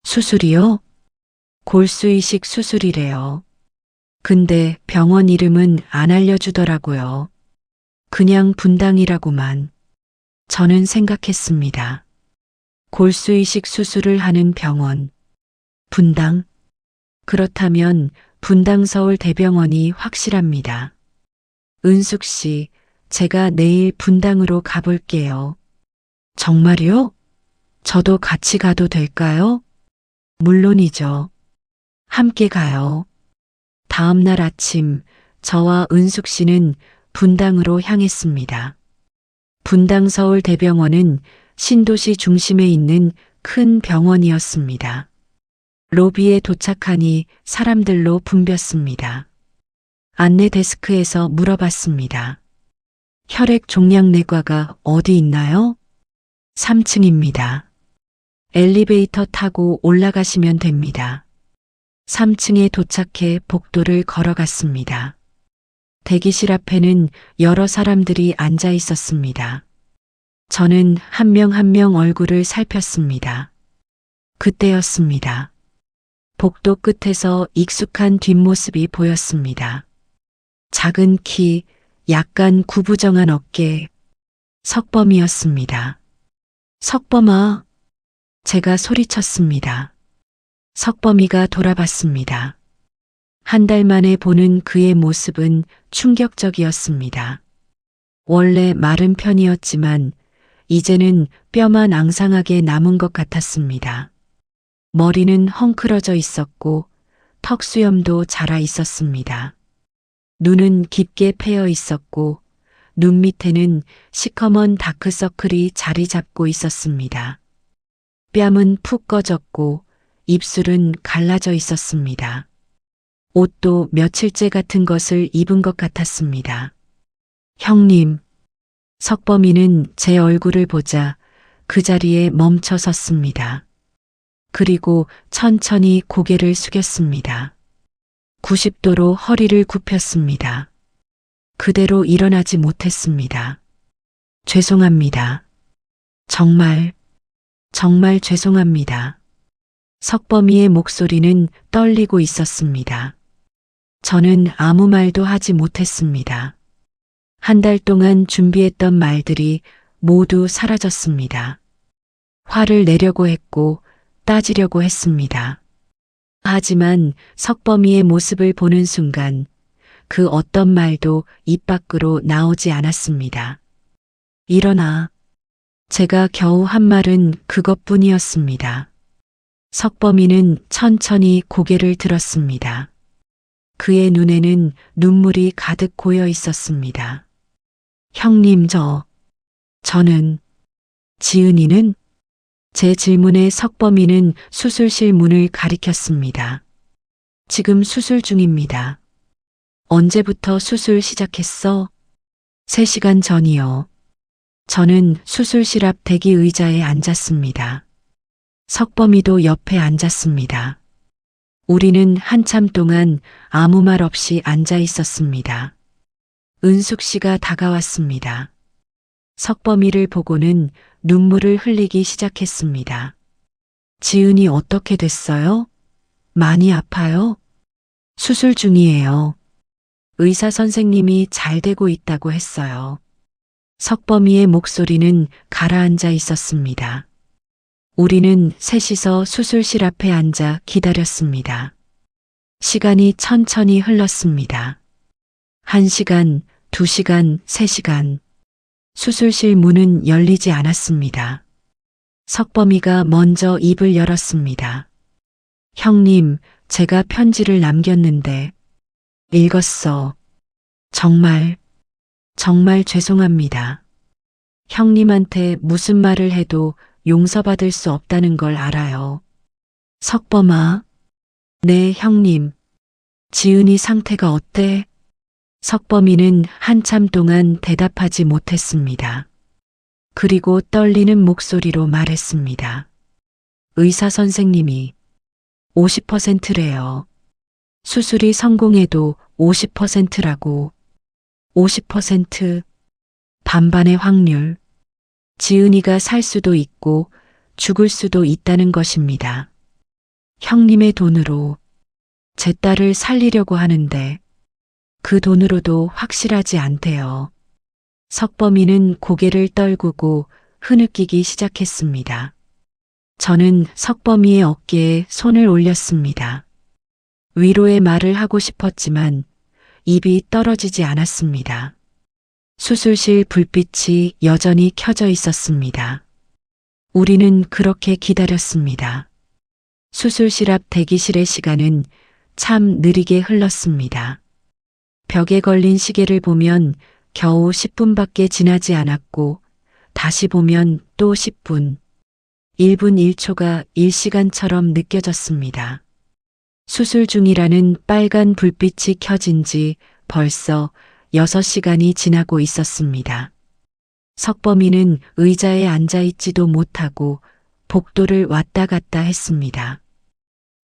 A: 수술이요? 골수이식 수술이래요. 근데 병원 이름은 안 알려주더라고요. 그냥 분당이라고만. 저는 생각했습니다. 골수이식 수술을 하는 병원. 분당? 그렇다면 분당 서울대병원이 확실합니다. 은숙 씨, 제가 내일 분당으로 가볼게요. 정말요? 저도 같이 가도 될까요? 물론이죠. 함께 가요. 다음 날 아침, 저와 은숙 씨는 분당으로 향했습니다. 분당 서울대병원은 신도시 중심에 있는 큰 병원이었습니다. 로비에 도착하니 사람들로 붐볐습니다. 안내 데스크에서 물어봤습니다. 혈액 종양내과가 어디 있나요? 3층입니다. 엘리베이터 타고 올라가시면 됩니다. 3층에 도착해 복도를 걸어갔습니다. 대기실 앞에는 여러 사람들이 앉아 있었습니다. 저는 한 명 한 명 얼굴을 살폈습니다. 그때였습니다. 복도 끝에서 익숙한 뒷모습이 보였습니다. 작은 키, 약간 구부정한 어깨, 석범이었습니다. 석범아, 제가 소리쳤습니다. 석범이가 돌아봤습니다. 한 달 만에 보는 그의 모습은 충격적이었습니다. 원래 마른 편이었지만 이제는 뼈만 앙상하게 남은 것 같았습니다. 머리는 헝클어져 있었고 턱수염도 자라 있었습니다. 눈은 깊게 패여 있었고 눈 밑에는 시커먼 다크서클이 자리 잡고 있었습니다. 뺨은 푹 꺼졌고 입술은 갈라져 있었습니다. 옷도 며칠째 같은 것을 입은 것 같았습니다. 형님, 석범이는 제 얼굴을 보자 그 자리에 멈춰 섰습니다. 그리고 천천히 고개를 숙였습니다. 90도로 허리를 굽혔습니다. 그대로 일어나지 못했습니다. 죄송합니다. 정말 죄송합니다. 석범이의 목소리는 떨리고 있었습니다. 저는 아무 말도 하지 못했습니다. 한 달 동안 준비했던 말들이 모두 사라졌습니다. 화를 내려고 했고 따지려고 했습니다. 하지만 석범이의 모습을 보는 순간 그 어떤 말도 입 밖으로 나오지 않았습니다. 일어나. 제가 겨우 한 말은 그것뿐이었습니다. 석범이는 천천히 고개를 들었습니다. 그의 눈에는 눈물이 가득 고여 있었습니다. 형님, 저는, 지은이는? 제 질문에 석범이는 수술실 문을 가리켰습니다. 지금 수술 중입니다. 언제부터 수술 시작했어? 3시간 전이요. 저는 수술실 앞 대기 의자에 앉았습니다. 석범이도 옆에 앉았습니다. 우리는 한참 동안 아무 말 없이 앉아 있었습니다. 은숙 씨가 다가왔습니다. 석범이를 보고는 눈물을 흘리기 시작했습니다. 지은이 어떻게 됐어요? 많이 아파요? 수술 중이에요. 의사 선생님이 잘 되고 있다고 했어요. 석범이의 목소리는 가라앉아 있었습니다. 우리는 셋이서 수술실 앞에 앉아 기다렸습니다. 시간이 천천히 흘렀습니다. 1시간, 2시간, 3시간. 수술실 문은 열리지 않았습니다. 석범이가 먼저 입을 열었습니다. 형님, 제가 편지를 남겼는데 읽었어. 정말 죄송합니다. 형님한테 무슨 말을 해도 용서받을 수 없다는 걸 알아요. 석범아. 네, 형님. 지은이 상태가 어때? 석범이는 한참 동안 대답하지 못했습니다. 그리고 떨리는 목소리로 말했습니다. 의사 선생님이 50%래요. 수술이 성공해도 50%라고. 50%. 반반의 확률. 지은이가 살 수도 있고 죽을 수도 있다는 것입니다. 형님의 돈으로 제 딸을 살리려고 하는데 그 돈으로도 확실하지 않대요. 석범이는 고개를 떨구고 흐느끼기 시작했습니다. 저는 석범이의 어깨에 손을 올렸습니다. 위로의 말을 하고 싶었지만 입이 떨어지지 않았습니다. 수술실 불빛이 여전히 켜져 있었습니다. 우리는 그렇게 기다렸습니다. 수술실 앞 대기실의 시간은 참 느리게 흘렀습니다. 벽에 걸린 시계를 보면 겨우 10분밖에 지나지 않았고 다시 보면 또 10분. 1분 1초가 1시간처럼 느껴졌습니다. 수술 중이라는 빨간 불빛이 켜진 지 벌써 6시간이 지나고 있었습니다. 석범이는 의자에 앉아있지도 못하고 복도를 왔다 갔다 했습니다.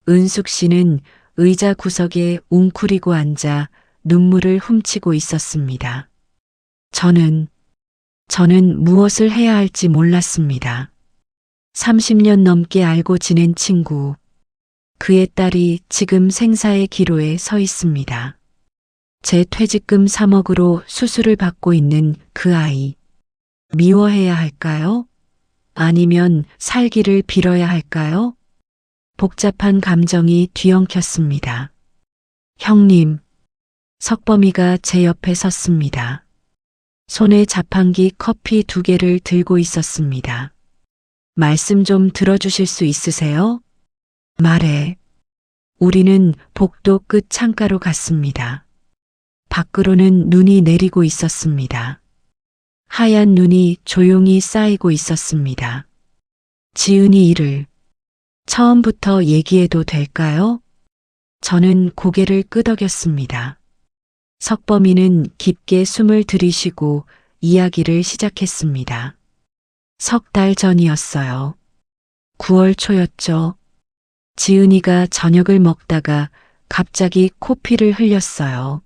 A: 은숙 씨는 의자 구석에 웅크리고 앉아 눈물을 훔치고 있었습니다. 저는 무엇을 해야 할지 몰랐습니다. 30년 넘게 알고 지낸 친구, 그의 딸이 지금 생사의 기로에 서 있습니다. 제 퇴직금 3억으로 수술을 받고 있는 그 아이, 미워해야 할까요? 아니면 살기를 빌어야 할까요? 복잡한 감정이 뒤엉켰습니다. 형님, 석범이가 제 옆에 섰습니다. 손에 자판기 커피 2개를 들고 있었습니다. 말씀 좀 들어주실 수 있으세요? 말해. 우리는 복도 끝 창가로 갔습니다. 밖으로는 눈이 내리고 있었습니다. 하얀 눈이 조용히 쌓이고 있었습니다. 지은이 일을 처음부터 얘기해도 될까요? 저는 고개를 끄덕였습니다. 석범이는 깊게 숨을 들이쉬고 이야기를 시작했습니다. 3달 전이었어요. 9월 초였죠. 지은이가 저녁을 먹다가 갑자기 코피를 흘렸어요.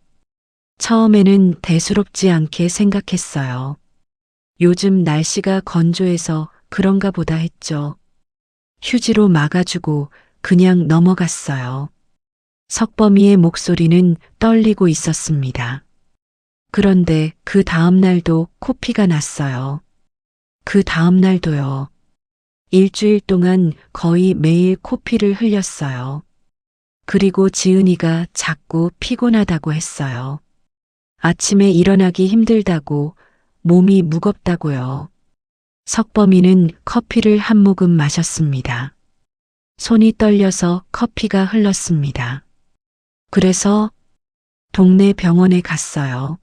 A: 처음에는 대수롭지 않게 생각했어요. 요즘 날씨가 건조해서 그런가 보다 했죠. 휴지로 막아주고 그냥 넘어갔어요. 석범이의 목소리는 떨리고 있었습니다. 그런데 그 다음 날도 코피가 났어요. 그 다음 날도요. 일주일 동안 거의 매일 코피를 흘렸어요. 그리고 지은이가 자꾸 피곤하다고 했어요. 아침에 일어나기 힘들다고, 몸이 무겁다고요. 석범이는 커피를 한 모금 마셨습니다. 손이 떨려서 커피가 흘렀습니다. 그래서 동네 병원에 갔어요.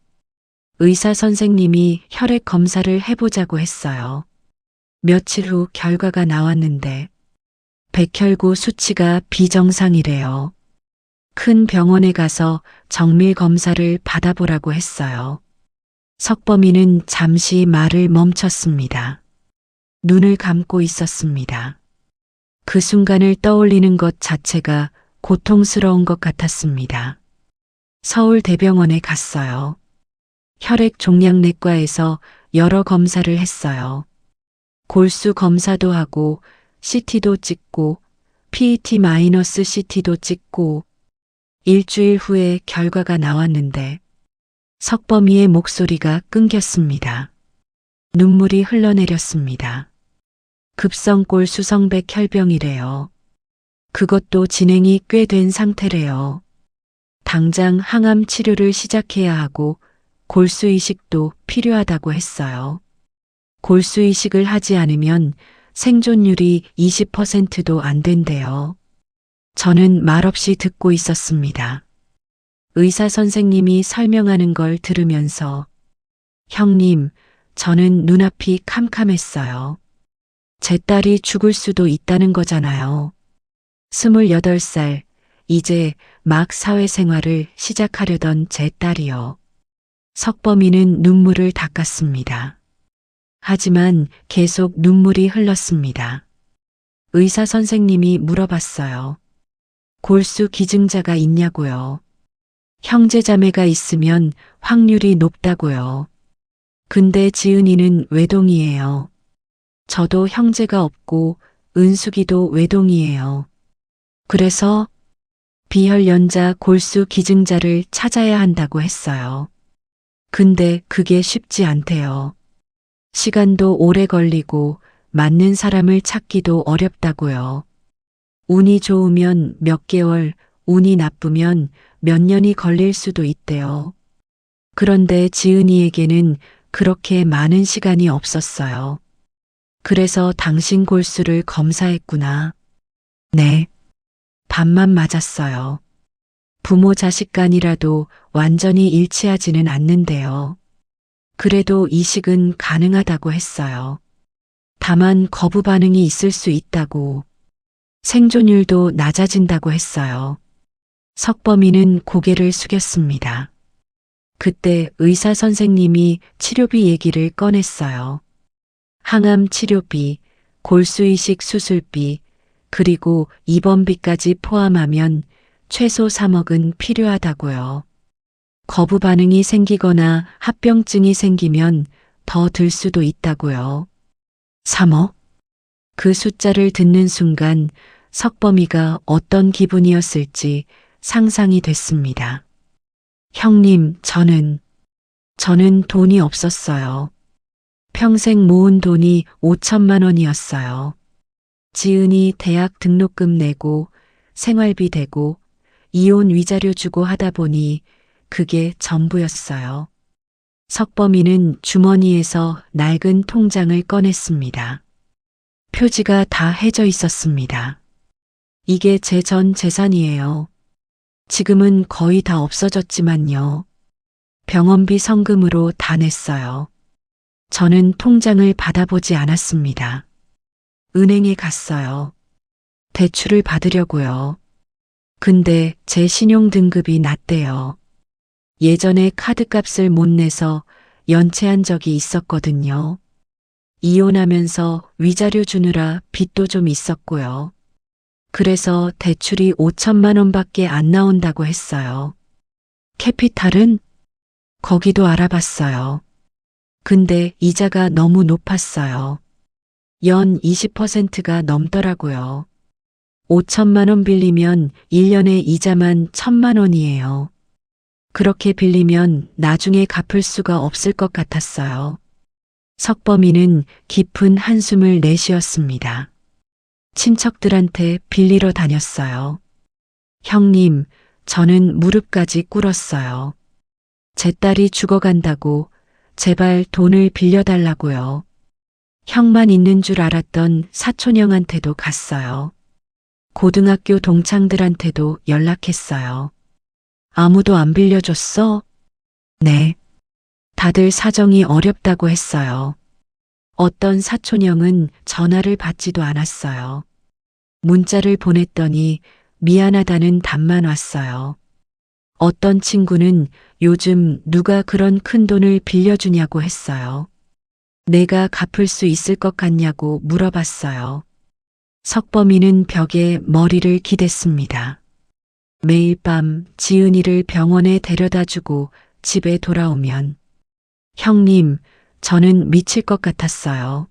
A: 의사 선생님이 혈액 검사를 해보자고 했어요. 며칠 후 결과가 나왔는데 백혈구 수치가 비정상이래요. 큰 병원에 가서 정밀 검사를 받아보라고 했어요. 석범이는 잠시 말을 멈췄습니다. 눈을 감고 있었습니다. 그 순간을 떠올리는 것 자체가 고통스러운 것 같았습니다. 서울대병원에 갔어요. 혈액종양내과에서 여러 검사를 했어요. 골수 검사도 하고 CT도 찍고 PET-CT도 찍고 일주일 후에 결과가 나왔는데 석범이의 목소리가 끊겼습니다. 눈물이 흘러내렸습니다. 급성골 수성백 혈병이래요. 그것도 진행이 꽤 된 상태래요. 당장 항암 치료를 시작해야 하고 골수 이식도 필요하다고 했어요. 골수 이식을 하지 않으면 생존율이 20%도 안 된대요. 저는 말없이 듣고 있었습니다. 의사 선생님이 설명하는 걸 들으면서 형님, 저는 눈앞이 캄캄했어요. 제 딸이 죽을 수도 있다는 거잖아요. 28살, 이제 막 사회생활을 시작하려던 제 딸이요. 석범이는 눈물을 닦았습니다. 하지만 계속 눈물이 흘렀습니다. 의사 선생님이 물어봤어요. 골수 기증자가 있냐고요. 형제자매가 있으면 확률이 높다고요. 근데 지은이는 외동이에요. 저도 형제가 없고 은숙이도 외동이에요. 그래서 비혈연자 골수 기증자를 찾아야 한다고 했어요. 근데 그게 쉽지 않대요. 시간도 오래 걸리고 맞는 사람을 찾기도 어렵다고요. 운이 좋으면 몇 개월, 운이 나쁘면 몇 년이 걸릴 수도 있대요. 그런데 지은이에게는 그렇게 많은 시간이 없었어요. 그래서 당신 골수를 검사했구나. 네. 반만 맞았어요. 부모 자식 간이라도 완전히 일치하지는 않는데요. 그래도 이식은 가능하다고 했어요. 다만 거부 반응이 있을 수 있다고. 생존율도 낮아진다고 했어요. 석범이는 고개를 숙였습니다. 그때 의사 선생님이 치료비 얘기를 꺼냈어요. 항암 치료비, 골수 이식 수술비, 그리고 입원비까지 포함하면 최소 3억은 필요하다고요. 거부 반응이 생기거나 합병증이 생기면 더 들 수도 있다고요. 3억? 그 숫자를 듣는 순간 석범이가 어떤 기분이었을지 상상이 됐습니다. 형님, 저는 돈이 없었어요. 평생 모은 돈이 5천만 원이었어요. 지은이 대학 등록금 내고 생활비 대고 이혼 위자료 주고 하다 보니 그게 전부였어요. 석범이는 주머니에서 낡은 통장을 꺼냈습니다. 표지가 다 해져 있었습니다. 이게 제 전 재산이에요. 지금은 거의 다 없어졌지만요. 병원비 성금으로 다 냈어요. 저는 통장을 받아보지 않았습니다. 은행에 갔어요. 대출을 받으려고요. 근데 제 신용 등급이 낮대요. 예전에 카드값을 못 내서 연체한 적이 있었거든요. 이혼하면서 위자료 주느라 빚도 좀 있었고요. 그래서 대출이 5천만 원밖에 안 나온다고 했어요. 캐피탈은? 거기도 알아봤어요. 근데 이자가 너무 높았어요. 연 20%가 넘더라고요. 5천만 원 빌리면 1년에 이자만 1,000만 원이에요. 그렇게 빌리면 나중에 갚을 수가 없을 것 같았어요. 석범이는 깊은 한숨을 내쉬었습니다. 친척들한테 빌리러 다녔어요. 형님, 저는 무릎까지 꿇었어요. 제 딸이 죽어간다고 제발 돈을 빌려달라고요. 형만 있는 줄 알았던 사촌형한테도 갔어요. 고등학교 동창들한테도 연락했어요. 아무도 안 빌려줬어? 네. 다들 사정이 어렵다고 했어요. 어떤 사촌형은 전화를 받지도 않았어요. 문자를 보냈더니 미안하다는 답만 왔어요. 어떤 친구는 요즘 누가 그런 큰 돈을 빌려주냐고 했어요. 내가 갚을 수 있을 것 같냐고 물어봤어요. 석범이는 벽에 머리를 기댔습니다. 매일 밤 지은이를 병원에 데려다 주고 집에 돌아오면 형님, 저는 미칠 것 같았어요.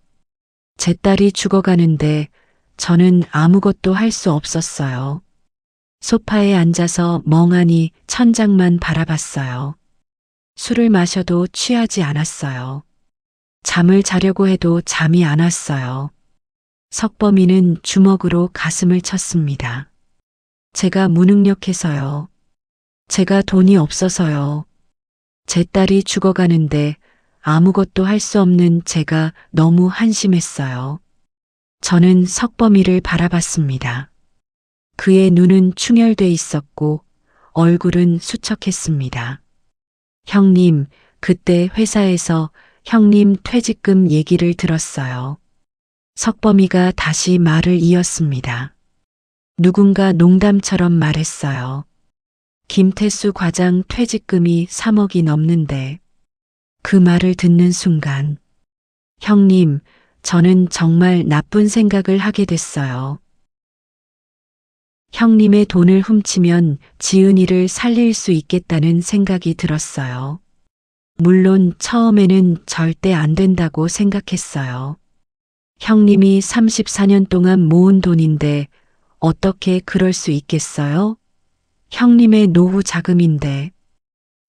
A: 제 딸이 죽어가는데 저는 아무것도 할 수 없었어요. 소파에 앉아서 멍하니 천장만 바라봤어요. 술을 마셔도 취하지 않았어요. 잠을 자려고 해도 잠이 안 왔어요. 석범이는 주먹으로 가슴을 쳤습니다. 제가 무능력해서요. 제가 돈이 없어서요. 제 딸이 죽어가는데 아무것도 할 수 없는 제가 너무 한심했어요. 저는 석범이를 바라봤습니다. 그의 눈은 충혈돼 있었고 얼굴은 수척했습니다. 형님, 그때 회사에서 형님 퇴직금 얘기를 들었어요. 석범이가 다시 말을 이었습니다. 누군가 농담처럼 말했어요. 김태수 과장 퇴직금이 3억이 넘는데 그 말을 듣는 순간 형님, 저는 정말 나쁜 생각을 하게 됐어요. 형님의 돈을 훔치면 지은이를 살릴 수 있겠다는 생각이 들었어요. 물론 처음에는 절대 안 된다고 생각했어요. 형님이 34년 동안 모은 돈인데 어떻게 그럴 수 있겠어요? 형님의 노후 자금인데.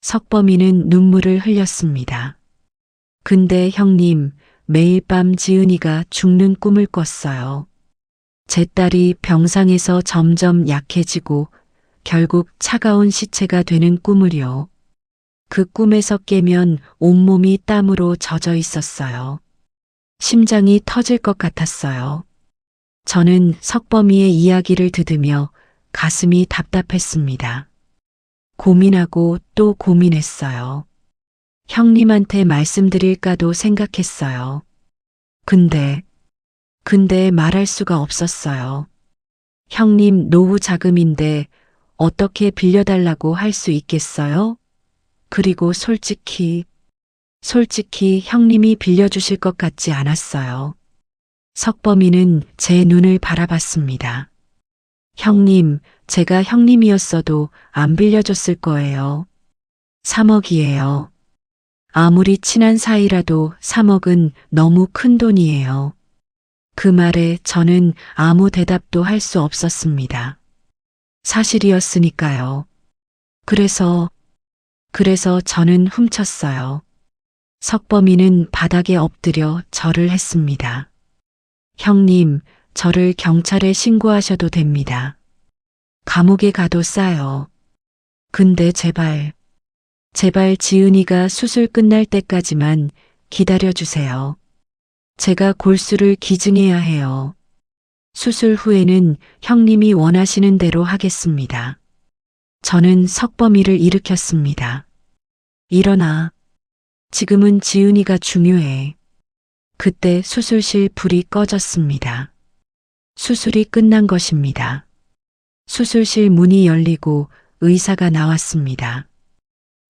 A: 석범이는 눈물을 흘렸습니다. 근데 형님, 매일 밤 지은이가 죽는 꿈을 꿨어요. 제 딸이 병상에서 점점 약해지고 결국 차가운 시체가 되는 꿈을요. 그 꿈에서 깨면 온몸이 땀으로 젖어 있었어요. 심장이 터질 것 같았어요. 저는 석범이의 이야기를 들으며 가슴이 답답했습니다. 고민하고 또 고민했어요. 형님한테 말씀드릴까도 생각했어요. 근데 말할 수가 없었어요. 형님 노후 자금인데 어떻게 빌려달라고 할 수 있겠어요? 그리고 솔직히 형님이 빌려주실 것 같지 않았어요. 석범이는 제 눈을 바라봤습니다. 형님, 제가 형님이었어도 안 빌려줬을 거예요. 3억이에요. 아무리 친한 사이라도 3억은 너무 큰 돈이에요. 그 말에 저는 아무 대답도 할 수 없었습니다. 사실이었으니까요. 그래서 저는 훔쳤어요. 석범이는 바닥에 엎드려 절을 했습니다. 형님, 저를 경찰에 신고하셔도 됩니다. 감옥에 가도 싸요. 근데 제발 지은이가 수술 끝날 때까지만 기다려주세요. 제가 골수를 기증해야 해요. 수술 후에는 형님이 원하시는 대로 하겠습니다. 저는 석범이를 일으켰습니다. 일어나. 지금은 지은이가 중요해. 그때 수술실 불이 꺼졌습니다. 수술이 끝난 것입니다. 수술실 문이 열리고 의사가 나왔습니다.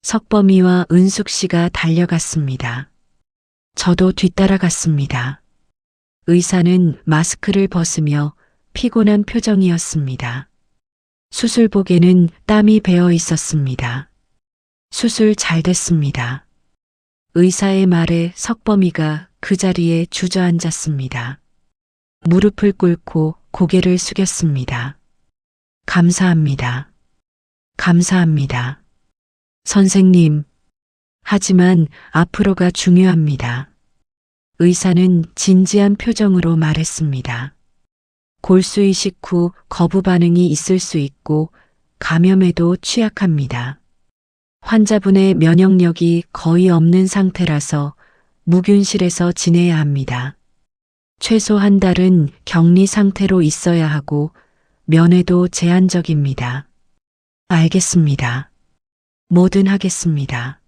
A: 석범이와 은숙 씨가 달려갔습니다. 저도 뒤따라갔습니다. 의사는 마스크를 벗으며 피곤한 표정이었습니다. 수술복에는 땀이 배어 있었습니다. 수술 잘 됐습니다. 의사의 말에 석범이가 그 자리에 주저앉았습니다. 무릎을 꿇고 고개를 숙였습니다. 감사합니다. 감사합니다. 선생님. 하지만 앞으로가 중요합니다. 의사는 진지한 표정으로 말했습니다. 골수 이식 후 거부 반응이 있을 수 있고 감염에도 취약합니다. 환자분의 면역력이 거의 없는 상태라서 무균실에서 지내야 합니다. 최소 한 달은 격리 상태로 있어야 하고 면회도 제한적입니다. 알겠습니다. 뭐든 하겠습니다.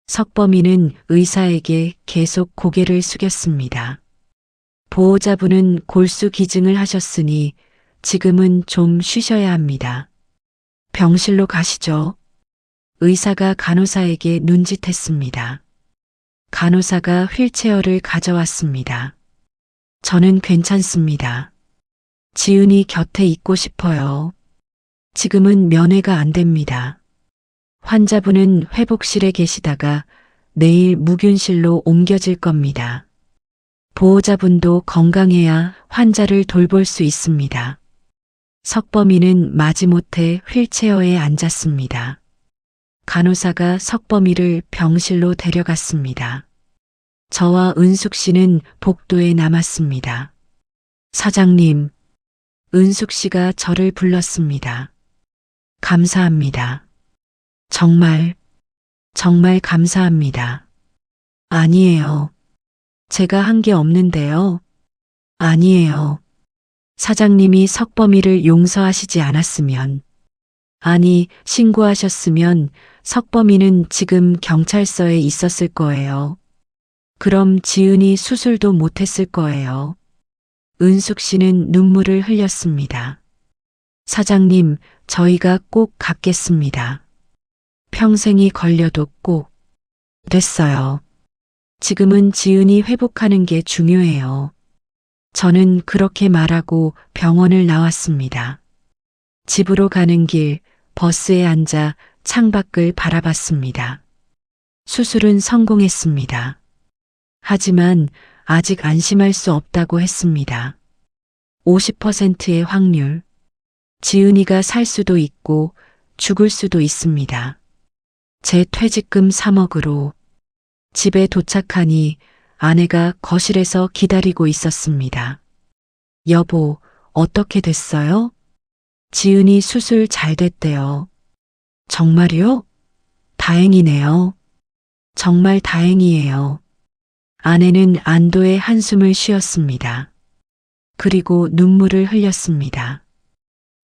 A: 석범이는 의사에게 계속 고개를 숙였습니다. 보호자분은 골수 기증을 하셨으니 지금은 좀 쉬셔야 합니다. 병실로 가시죠. 의사가 간호사에게 눈짓했습니다. 간호사가 휠체어를 가져왔습니다. 저는 괜찮습니다. 지은이 곁에 있고 싶어요. 지금은 면회가 안 됩니다. 환자분은 회복실에 계시다가 내일 무균실로 옮겨질 겁니다. 보호자분도 건강해야 환자를 돌볼 수 있습니다. 석범이는 마지못해 휠체어에 앉았습니다. 간호사가 석범이를 병실로 데려갔습니다. 저와 은숙 씨는 복도에 남았습니다. 사장님, 은숙 씨가 저를 불렀습니다. 감사합니다. 정말 감사합니다. 아니에요. 제가 한 게 없는데요. 아니에요. 사장님이 석범이를 용서하시지 않았으면, 아니, 신고하셨으면 석범이는 지금 경찰서에 있었을 거예요. 그럼 지은이 수술도 못했을 거예요. 은숙 씨는 눈물을 흘렸습니다. 사장님, 저희가 꼭 갚겠습니다. 평생이 걸려도 꼭. 됐어요. 지금은 지은이 회복하는 게 중요해요. 저는 그렇게 말하고 병원을 나왔습니다. 집으로 가는 길 버스에 앉아 창밖을 바라봤습니다. 수술은 성공했습니다. 하지만 아직 안심할 수 없다고 했습니다. 50%의 확률. 지은이가 살 수도 있고 죽을 수도 있습니다. 제 퇴직금 3억으로 집에 도착하니 아내가 거실에서 기다리고 있었습니다. 여보, 어떻게 됐어요? 지은이 수술 잘 됐대요. 정말요? 다행이네요. 정말 다행이에요. 아내는 안도의 한숨을 쉬었습니다. 그리고 눈물을 흘렸습니다.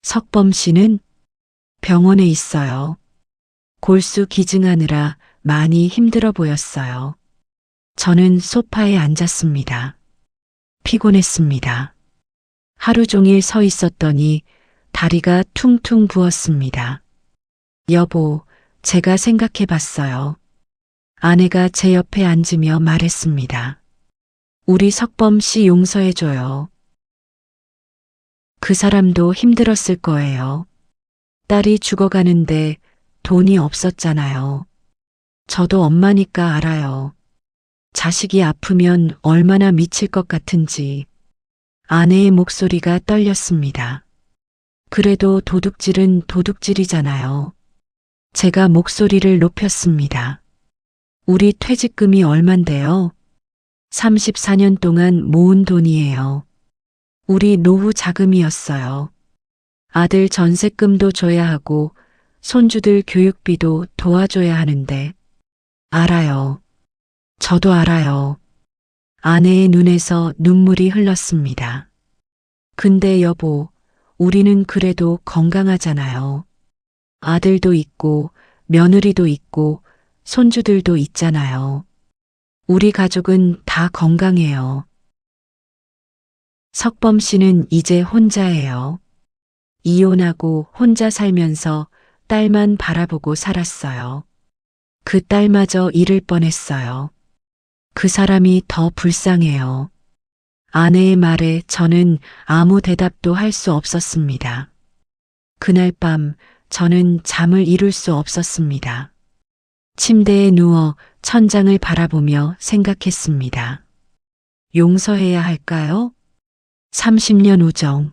A: 석범 씨는 병원에 있어요. 골수 기증하느라 많이 힘들어 보였어요. 저는 소파에 앉았습니다. 피곤했습니다. 하루 종일 서 있었더니 다리가 퉁퉁 부었습니다. 여보, 제가 생각해 봤어요. 아내가 제 옆에 앉으며 말했습니다. 우리 석범 씨 용서해줘요. 그 사람도 힘들었을 거예요. 딸이 죽어가는데 돈이 없었잖아요. 저도 엄마니까 알아요. 자식이 아프면 얼마나 미칠 것 같은지. 아내의 목소리가 떨렸습니다. 그래도 도둑질은 도둑질이잖아요. 제가 목소리를 높였습니다. 우리 퇴직금이 얼만데요? 34년 동안 모은 돈이에요. 우리 노후 자금이었어요. 아들 전세금도 줘야 하고 손주들 교육비도 도와줘야 하는데. 알아요. 저도 알아요. 아내의 눈에서 눈물이 흘렀습니다. 근데 여보, 우리는 그래도 건강하잖아요. 아들도 있고 며느리도 있고 손주들도 있잖아요. 우리 가족은 다 건강해요. 석범 씨는 이제 혼자예요. 이혼하고 혼자 살면서 딸만 바라보고 살았어요. 그 딸마저 잃을 뻔했어요. 그 사람이 더 불쌍해요. 아내의 말에 저는 아무 대답도 할 수 없었습니다. 그날 밤 저는 잠을 이룰 수 없었습니다. 침대에 누워 천장을 바라보며 생각했습니다. 용서해야 할까요? 30년 우정.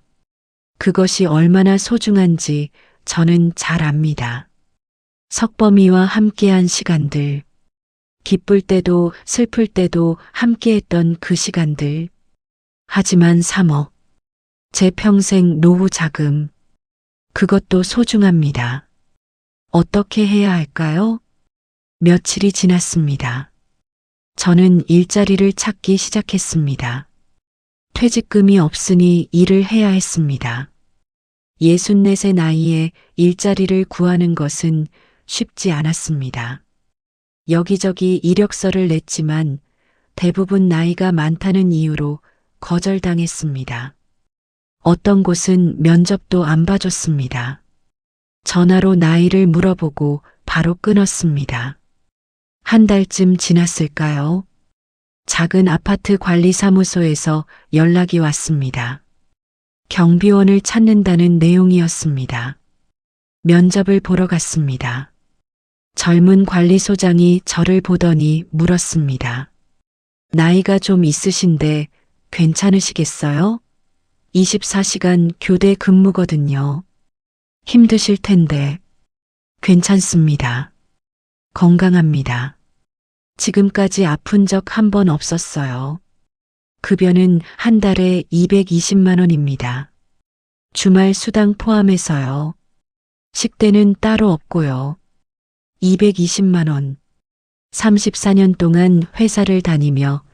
A: 그것이 얼마나 소중한지 저는 잘 압니다. 석범이와 함께한 시간들. 기쁠 때도 슬플 때도 함께했던 그 시간들. 하지만 3억. 제 평생 노후 자금. 그것도 소중합니다. 어떻게 해야 할까요? 며칠이 지났습니다. 저는 일자리를 찾기 시작했습니다. 퇴직금이 없으니 일을 해야 했습니다. 64세 나이에 일자리를 구하는 것은 쉽지 않았습니다. 여기저기 이력서를 냈지만 대부분 나이가 많다는 이유로 거절당했습니다. 어떤 곳은 면접도 안 봐줬습니다. 전화로 나이를 물어보고 바로 끊었습니다. 한 달쯤 지났을까요? 작은 아파트 관리사무소에서 연락이 왔습니다. 경비원을 찾는다는 내용이었습니다. 면접을 보러 갔습니다. 젊은 관리소장이 저를 보더니 물었습니다. 나이가 좀 있으신데 괜찮으시겠어요? 24시간 교대 근무거든요. 힘드실 텐데. 괜찮습니다. 건강합니다. 지금까지 아픈 적 한 번 없었어요. 급여는 한 달에 220만 원입니다. 주말 수당 포함해서요. 식대는 따로 없고요. 220만 원. 34년 동안 회사를 다니며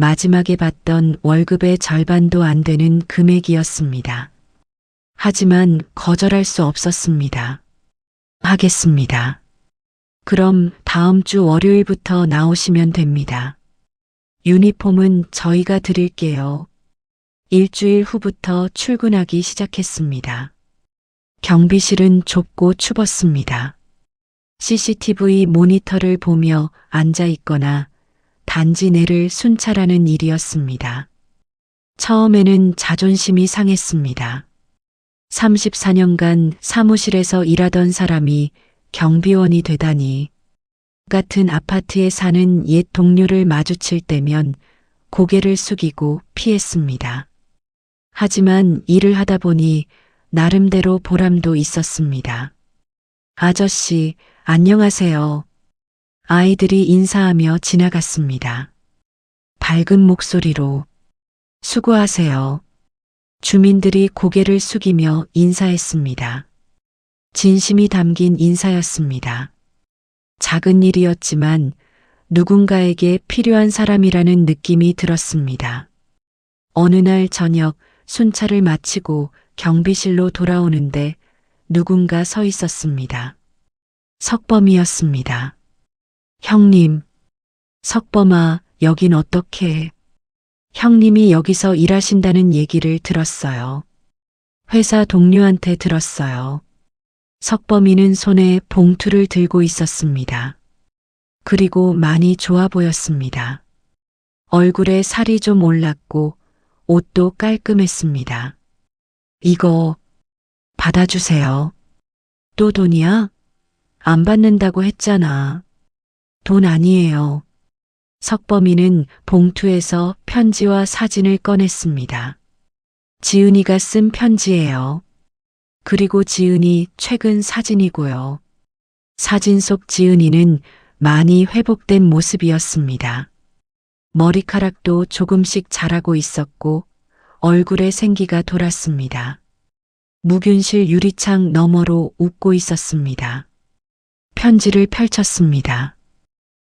A: 마지막에 받던 월급의 절반도 안 되는 금액이었습니다. 하지만 거절할 수 없었습니다. 하겠습니다. 그럼 다음 주 월요일부터 나오시면 됩니다. 유니폼은 저희가 드릴게요. 일주일 후부터 출근하기 시작했습니다. 경비실은 좁고 추웠습니다. CCTV 모니터를 보며 앉아 있거나 단지 내를 순찰하는 일이었습니다. 처음에는 자존심이 상했습니다. 34년간 사무실에서 일하던 사람이 경비원이 되다니. 같은 아파트에 사는 옛 동료를 마주칠 때면 고개를 숙이고 피했습니다. 하지만 일을 하다 보니 나름대로 보람도 있었습니다. 아저씨, 안녕하세요. 아이들이 인사하며 지나갔습니다. 밝은 목소리로 수고하세요. 주민들이 고개를 숙이며 인사했습니다. 진심이 담긴 인사였습니다. 작은 일이었지만 누군가에게 필요한 사람이라는 느낌이 들었습니다. 어느 날 저녁 순찰을 마치고 경비실로 돌아오는데 누군가 서 있었습니다. 석범이었습니다. 형님, 석범아, 여긴 어떻게? 형님이 여기서 일하신다는 얘기를 들었어요. 회사 동료한테 들었어요. 석범이는 손에 봉투를 들고 있었습니다. 그리고 많이 좋아 보였습니다. 얼굴에 살이 좀 올랐고 옷도 깔끔했습니다. 이거 받아주세요. 또 돈이야? 안 받는다고 했잖아. 돈 아니에요. 석범이는 봉투에서 편지와 사진을 꺼냈습니다. 지은이가 쓴 편지예요. 그리고 지은이 최근 사진이고요. 사진 속 지은이는 많이 회복된 모습이었습니다. 머리카락도 조금씩 자라고 있었고 얼굴에 생기가 돌았습니다. 무균실 유리창 너머로 웃고 있었습니다. 편지를 펼쳤습니다.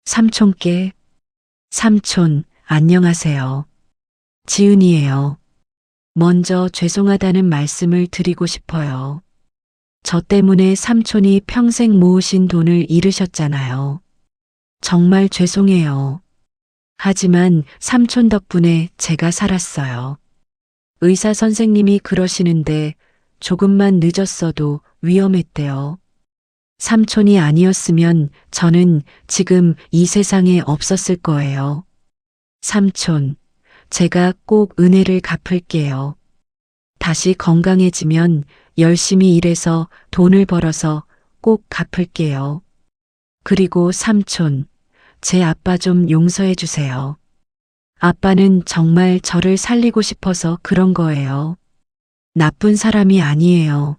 A: 삼촌께. 삼촌, 안녕하세요. 지은이에요. 먼저 죄송하다는 말씀을 드리고 싶어요. 저 때문에 삼촌이 평생 모으신 돈을 잃으셨잖아요. 정말 죄송해요. 하지만 삼촌 덕분에 제가 살았어요. 의사 선생님이 그러시는데 조금만 늦었어도 위험했대요. 삼촌이 아니었으면 저는 지금 이 세상에 없었을 거예요. 삼촌, 제가 꼭 은혜를 갚을게요. 다시 건강해지면 열심히 일해서 돈을 벌어서 꼭 갚을게요. 그리고 삼촌, 제 아빠 좀 용서해 주세요. 아빠는 정말 저를 살리고 싶어서 그런 거예요. 나쁜 사람이 아니에요.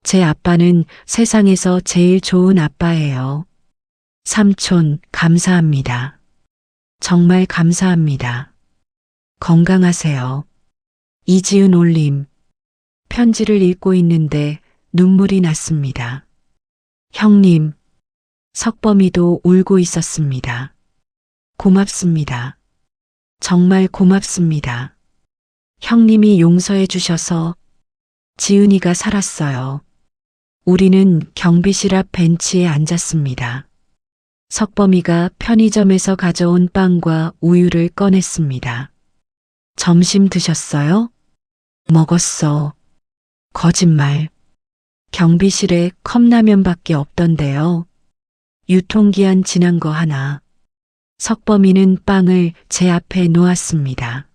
A: 제 아빠는 세상에서 제일 좋은 아빠예요. 삼촌, 감사합니다. 정말 감사합니다. 건강하세요. 이지은 올림. 편지를 읽고 있는데 눈물이 났습니다. 형님, 석범이도 울고 있었습니다. 고맙습니다. 정말 고맙습니다. 형님이 용서해 주셔서 지은이가 살았어요. 우리는 경비실 앞 벤치에 앉았습니다. 석범이가 편의점에서 가져온 빵과 우유를 꺼냈습니다. 점심 드셨어요? 먹었어. 거짓말. 경비실에 컵라면밖에 없던데요. 유통기한 지난 거 하나. 석범이는 빵을 제 앞에 놓았습니다.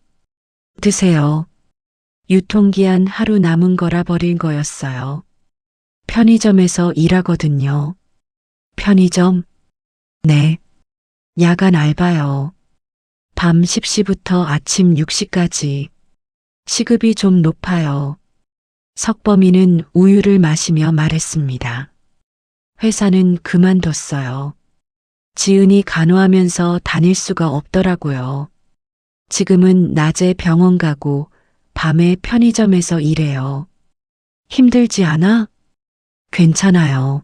A: 드세요. 유통기한 하루 남은 거라 버릴 거였어요. 편의점에서 일하거든요. 편의점? 네. 야간 알바요. 밤 10시부터 아침 6시까지. 시급이 좀 높아요. 석범이는 우유를 마시며 말했습니다. 회사는 그만뒀어요. 지은이 간호하면서 다닐 수가 없더라고요. 지금은 낮에 병원 가고 밤에 편의점에서 일해요. 힘들지 않아? 괜찮아요.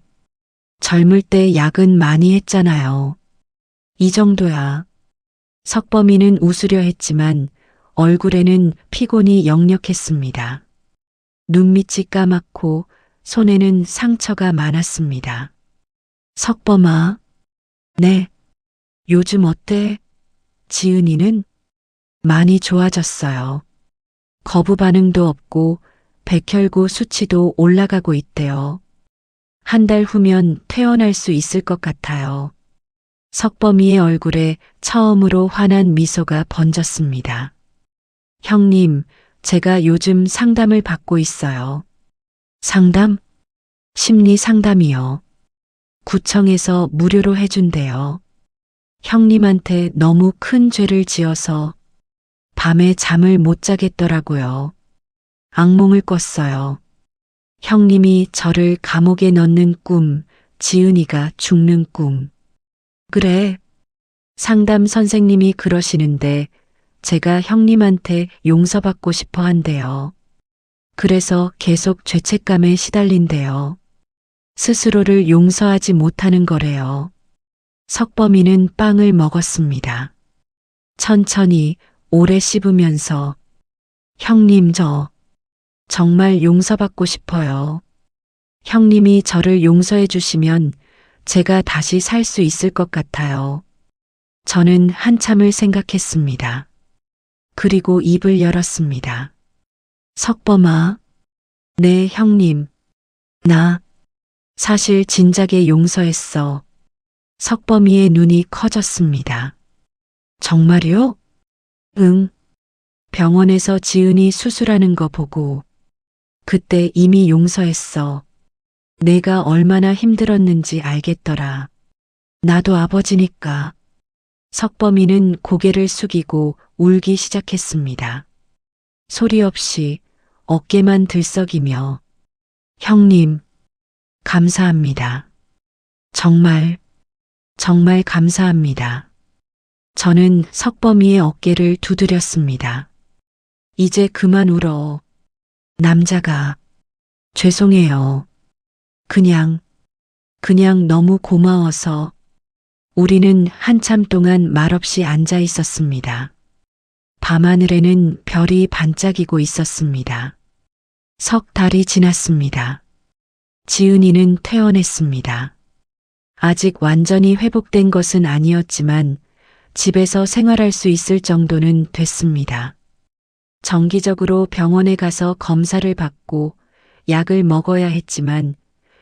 A: 젊을 때 야근 많이 했잖아요. 이 정도야. 석범이는 웃으려 했지만 얼굴에는 피곤이 역력했습니다. 눈밑이 까맣고 손에는 상처가 많았습니다. 석범아. 네. 요즘 어때? 지은이는 많이 좋아졌어요. 거부 반응도 없고 백혈구 수치도 올라가고 있대요. 한 달 후면 퇴원할 수 있을 것 같아요. 석범이의 얼굴에 처음으로 환한 미소가 번졌습니다. 형님, 제가 요즘 상담을 받고 있어요. 상담? 심리 상담이요. 구청에서 무료로 해준대요. 형님한테 너무 큰 죄를 지어서 밤에 잠을 못 자겠더라고요. 악몽을 꿨어요. 형님이 저를 감옥에 넣는 꿈, 지은이가 죽는 꿈. 그래. 상담 선생님이 그러시는데 제가 형님한테 용서받고 싶어 한대요. 그래서 계속 죄책감에 시달린대요. 스스로를 용서하지 못하는 거래요. 석범이는 빵을 먹었습니다. 천천히 오래 씹으면서 형님 저 정말 용서받고 싶어요. 형님이 저를 용서해 주시면 제가 다시 살 수 있을 것 같아요. 저는 한참을 생각했습니다. 그리고 입을 열었습니다. 석범아. 네, 형님. 나 사실 진작에 용서했어. 석범이의 눈이 커졌습니다. 정말요? 응. 병원에서 지은이 수술하는 거 보고 그때 이미 용서했어. 내가 얼마나 힘들었는지 알겠더라. 나도 아버지니까. 석범이는 고개를 숙이고 울기 시작했습니다. 소리 없이 어깨만 들썩이며 형님, 감사합니다. 정말 감사합니다. 저는 석범이의 어깨를 두드렸습니다. 이제 그만 울어. 남자가. 죄송해요. 그냥 너무 고마워서. 우리는 한참 동안 말없이 앉아 있었습니다. 밤하늘에는 별이 반짝이고 있었습니다. 석 달이 지났습니다. 지은이는 퇴원했습니다. 아직 완전히 회복된 것은 아니었지만 집에서 생활할 수 있을 정도는 됐습니다. 정기적으로 병원에 가서 검사를 받고 약을 먹어야 했지만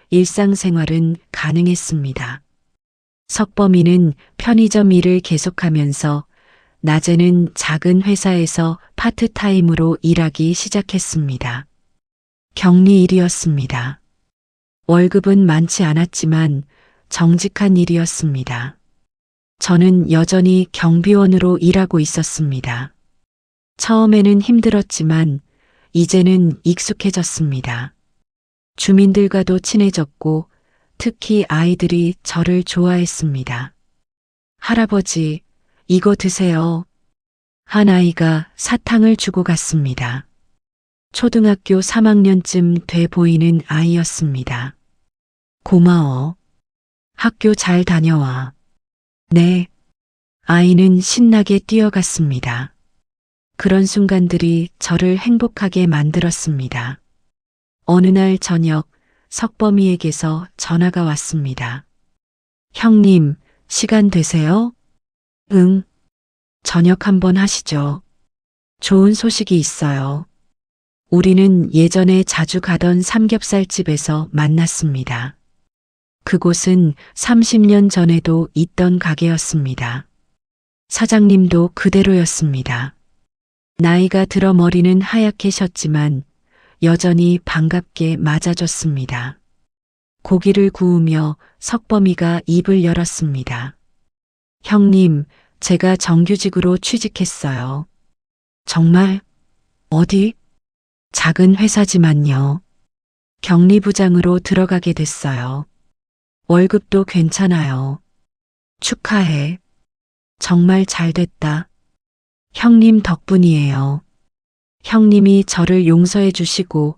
A: 일상생활은 가능했습니다. 석범이는 편의점 일을 계속하면서 낮에는 작은 회사에서 파트타임으로 일하기 시작했습니다. 격리일이었습니다. 월급은 많지 않았지만 정직한 일이었습니다. 저는 여전히 경비원으로 일하고 있었습니다. 처음에는 힘들었지만 이제는 익숙해졌습니다. 주민들과도 친해졌고 특히 아이들이 저를 좋아했습니다. 할아버지, 이거 드세요. 한 아이가 사탕을 주고 갔습니다. 초등학교 3학년쯤 돼 보이는 아이였습니다. 고마워. 학교 잘 다녀와. 네. 아이는 신나게 뛰어갔습니다. 그런 순간들이 저를 행복하게 만들었습니다. 어느 날 저녁 석범이에게서 전화가 왔습니다. 형님, 시간 되세요? 응. 저녁 한번 하시죠. 좋은 소식이 있어요. 우리는 예전에 자주 가던 삼겹살집에서 만났습니다. 그곳은 30년 전에도 있던 가게였습니다. 사장님도 그대로였습니다. 나이가 들어 머리는 하얗게 셨지만 여전히 반갑게 맞아줬습니다. 고기를 구우며 석범이가 입을 열었습니다. 형님, 제가 정규직으로 취직했어요. 정말? 어디? 작은 회사지만요. 격리부장으로 들어가게 됐어요. 월급도 괜찮아요. 축하해. 정말 잘 됐다. 형님 덕분이에요. 형님이 저를 용서해 주시고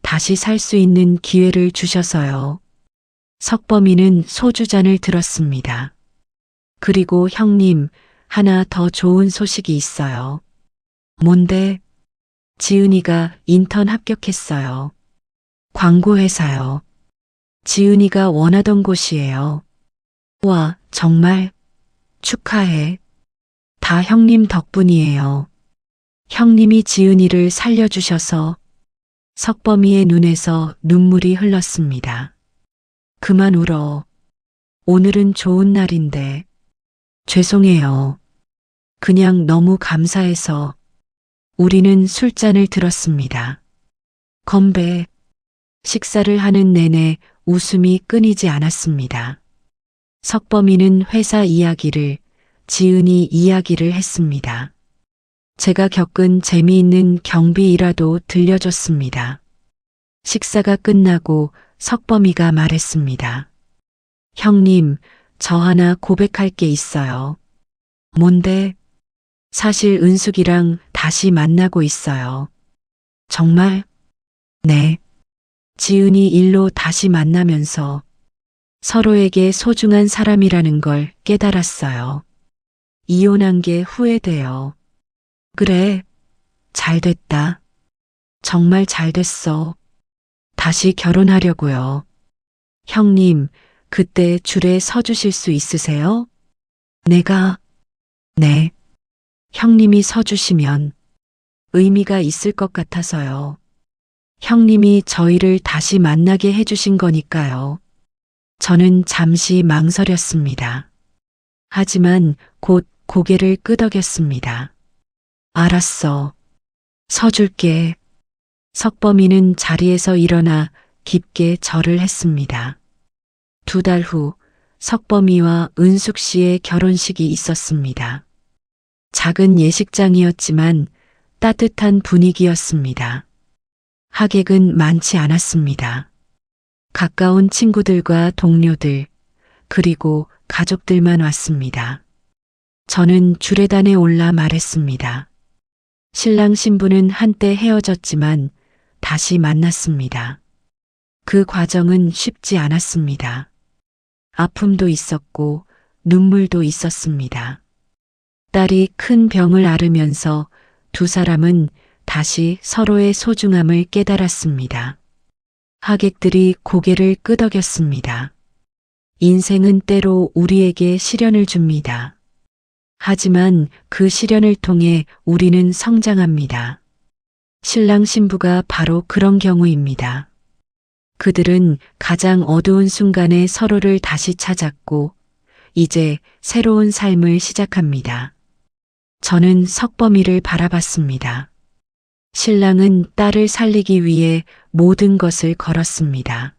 A: 다시 살 수 있는 기회를 주셔서요. 석범이는 소주잔을 들었습니다. 그리고 형님, 하나 더 좋은 소식이 있어요. 뭔데? 지은이가 인턴 합격했어요. 광고회사요. 지은이가 원하던 곳이에요. 와, 정말? 축하해. 다 형님 덕분이에요. 형님이 지은이를 살려주셔서 석범이의 눈에서 눈물이 흘렀습니다. 그만 울어. 오늘은 좋은 날인데. 죄송해요. 그냥 너무 감사해서. 우리는 술잔을 들었습니다. 건배. 식사를 하는 내내 웃음이 끊이지 않았습니다. 석범이는 회사 이야기를, 지은이 이야기를 했습니다. 제가 겪은 재미있는 경비 일화도 들려줬습니다. 식사가 끝나고 석범이가 말했습니다. 형님, 저 하나 고백할 게 있어요. 뭔데? 사실 은숙이랑 다시 만나고 있어요. 정말? 네. 지은이 일로 다시 만나면서 서로에게 소중한 사람이라는 걸 깨달았어요. 이혼한 게 후회돼요. 그래. 잘 됐다. 정말 잘 됐어. 다시 결혼하려고요. 형님, 그때 줄에 서주실 수 있으세요? 내가? 네. 형님이 서주시면 의미가 있을 것 같아서요. 형님이 저희를 다시 만나게 해주신 거니까요. 저는 잠시 망설였습니다. 하지만 곧 고개를 끄덕였습니다. 알았어. 서줄게. 석범이는 자리에서 일어나 깊게 절을 했습니다. 2달 후 석범이와 은숙 씨의 결혼식이 있었습니다. 작은 예식장이었지만 따뜻한 분위기였습니다. 하객은 많지 않았습니다. 가까운 친구들과 동료들, 그리고 가족들만 왔습니다. 저는 주례단에 올라 말했습니다. 신랑 신부는 한때 헤어졌지만 다시 만났습니다. 그 과정은 쉽지 않았습니다. 아픔도 있었고 눈물도 있었습니다. 딸이 큰 병을 앓으면서 두 사람은 다시 서로의 소중함을 깨달았습니다. 하객들이 고개를 끄덕였습니다. 인생은 때로 우리에게 시련을 줍니다. 하지만 그 시련을 통해 우리는 성장합니다. 신랑 신부가 바로 그런 경우입니다. 그들은 가장 어두운 순간에 서로를 다시 찾았고 이제 새로운 삶을 시작합니다. 저는 석범이를 바라봤습니다. 신랑은 딸을 살리기 위해 모든 것을 걸었습니다.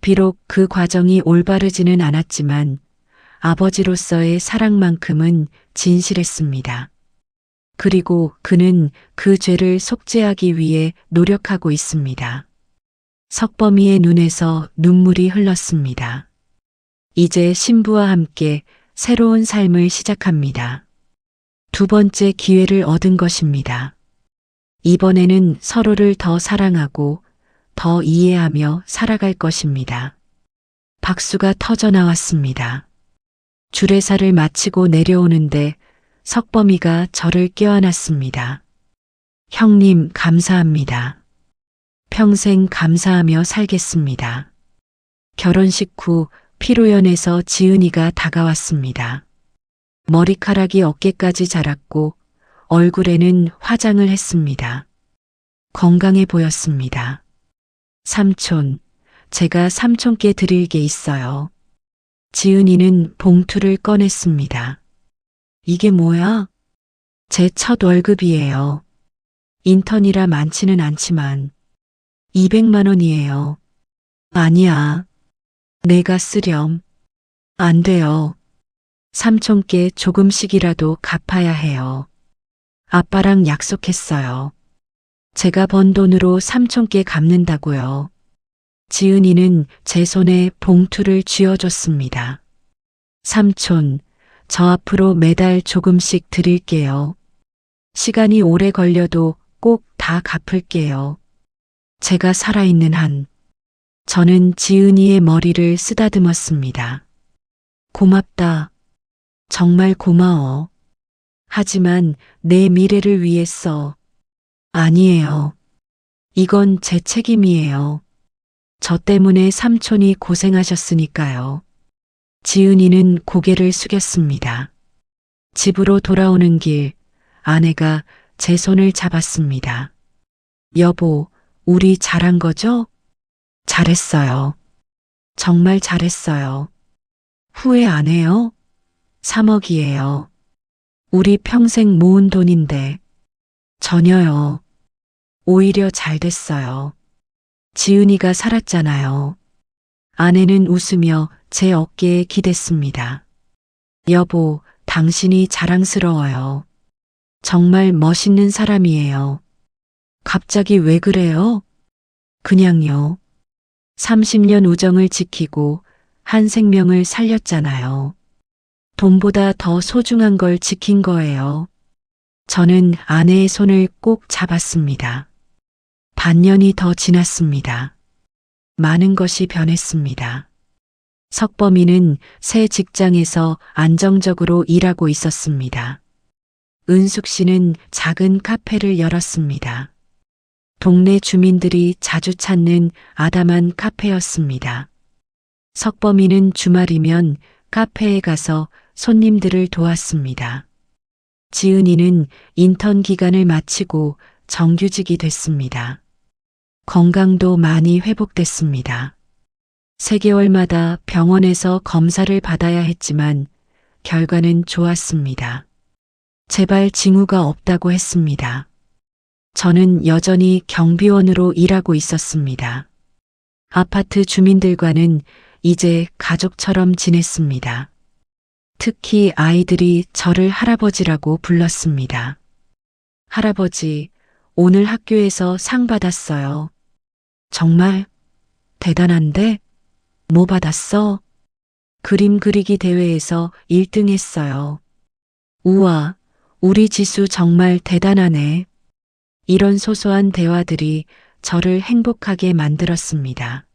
A: 비록 그 과정이 올바르지는 않았지만 아버지로서의 사랑만큼은 진실했습니다. 그리고 그는 그 죄를 속죄하기 위해 노력하고 있습니다. 석범이의 눈에서 눈물이 흘렀습니다. 이제 신부와 함께 새로운 삶을 시작합니다. 2번째 기회를 얻은 것입니다. 이번에는 서로를 더 사랑하고 더 이해하며 살아갈 것입니다. 박수가 터져 나왔습니다. 주례사를 마치고 내려오는데 석범이가 저를 껴안았습니다. 형님, 감사합니다. 평생 감사하며 살겠습니다. 결혼식 후 피로연에서 지은이가 다가왔습니다. 머리카락이 어깨까지 자랐고 얼굴에는 화장을 했습니다. 건강해 보였습니다. 삼촌, 제가 삼촌께 드릴 게 있어요. 지은이는 봉투를 꺼냈습니다. 이게 뭐야? 제 첫 월급이에요. 인턴이라 많지는 않지만 200만 원이에요. 아니야. 내가 쓰렴. 안 돼요. 삼촌께 조금씩이라도 갚아야 해요. 아빠랑 약속했어요. 제가 번 돈으로 삼촌께 갚는다고요. 지은이는 제 손에 봉투를 쥐어줬습니다. 삼촌, 저 앞으로 매달 조금씩 드릴게요. 시간이 오래 걸려도 꼭 다 갚을게요. 제가 살아있는 한. 저는 지은이의 머리를 쓰다듬었습니다. 고맙다. 정말 고마워. 하지만 내 미래를 위해서. 아니에요. 이건 제 책임이에요. 저 때문에 삼촌이 고생하셨으니까요. 지은이는 고개를 숙였습니다. 집으로 돌아오는 길, 아내가 제 손을 잡았습니다. 여보, 우리 잘한 거죠? 잘했어요. 정말 잘했어요. 후회 안 해요? 3억이에요. 우리 평생 모은 돈인데. 전혀요. 오히려 잘 됐어요. 지은이가 살았잖아요. 아내는 웃으며 제 어깨에 기댔습니다. 여보, 당신이 자랑스러워요. 정말 멋있는 사람이에요. 갑자기 왜 그래요? 그냥요. 30년 우정을 지키고 한 생명을 살렸잖아요. 돈보다 더 소중한 걸 지킨 거예요. 저는 아내의 손을 꼭 잡았습니다. 반년이 더 지났습니다. 많은 것이 변했습니다. 석범이는 새 직장에서 안정적으로 일하고 있었습니다. 은숙 씨는 작은 카페를 열었습니다. 동네 주민들이 자주 찾는 아담한 카페였습니다. 석범이는 주말이면 카페에 가서 손님들을 도왔습니다. 지은이는 인턴 기간을 마치고 정규직이 됐습니다. 건강도 많이 회복됐습니다. 3개월마다 병원에서 검사를 받아야 했지만 결과는 좋았습니다. 제발 징후가 없다고 했습니다. 저는 여전히 경비원으로 일하고 있었습니다. 아파트 주민들과는 이제 가족처럼 지냈습니다. 특히 아이들이 저를 할아버지라고 불렀습니다. 할아버지, 오늘 학교에서 상 받았어요. 정말 대단한데? 뭐 받았어? 그림 그리기 대회에서 1등 했어요. 우와, 우리 지수 정말 대단하네. 이런 소소한 대화들이 저를 행복하게 만들었습니다.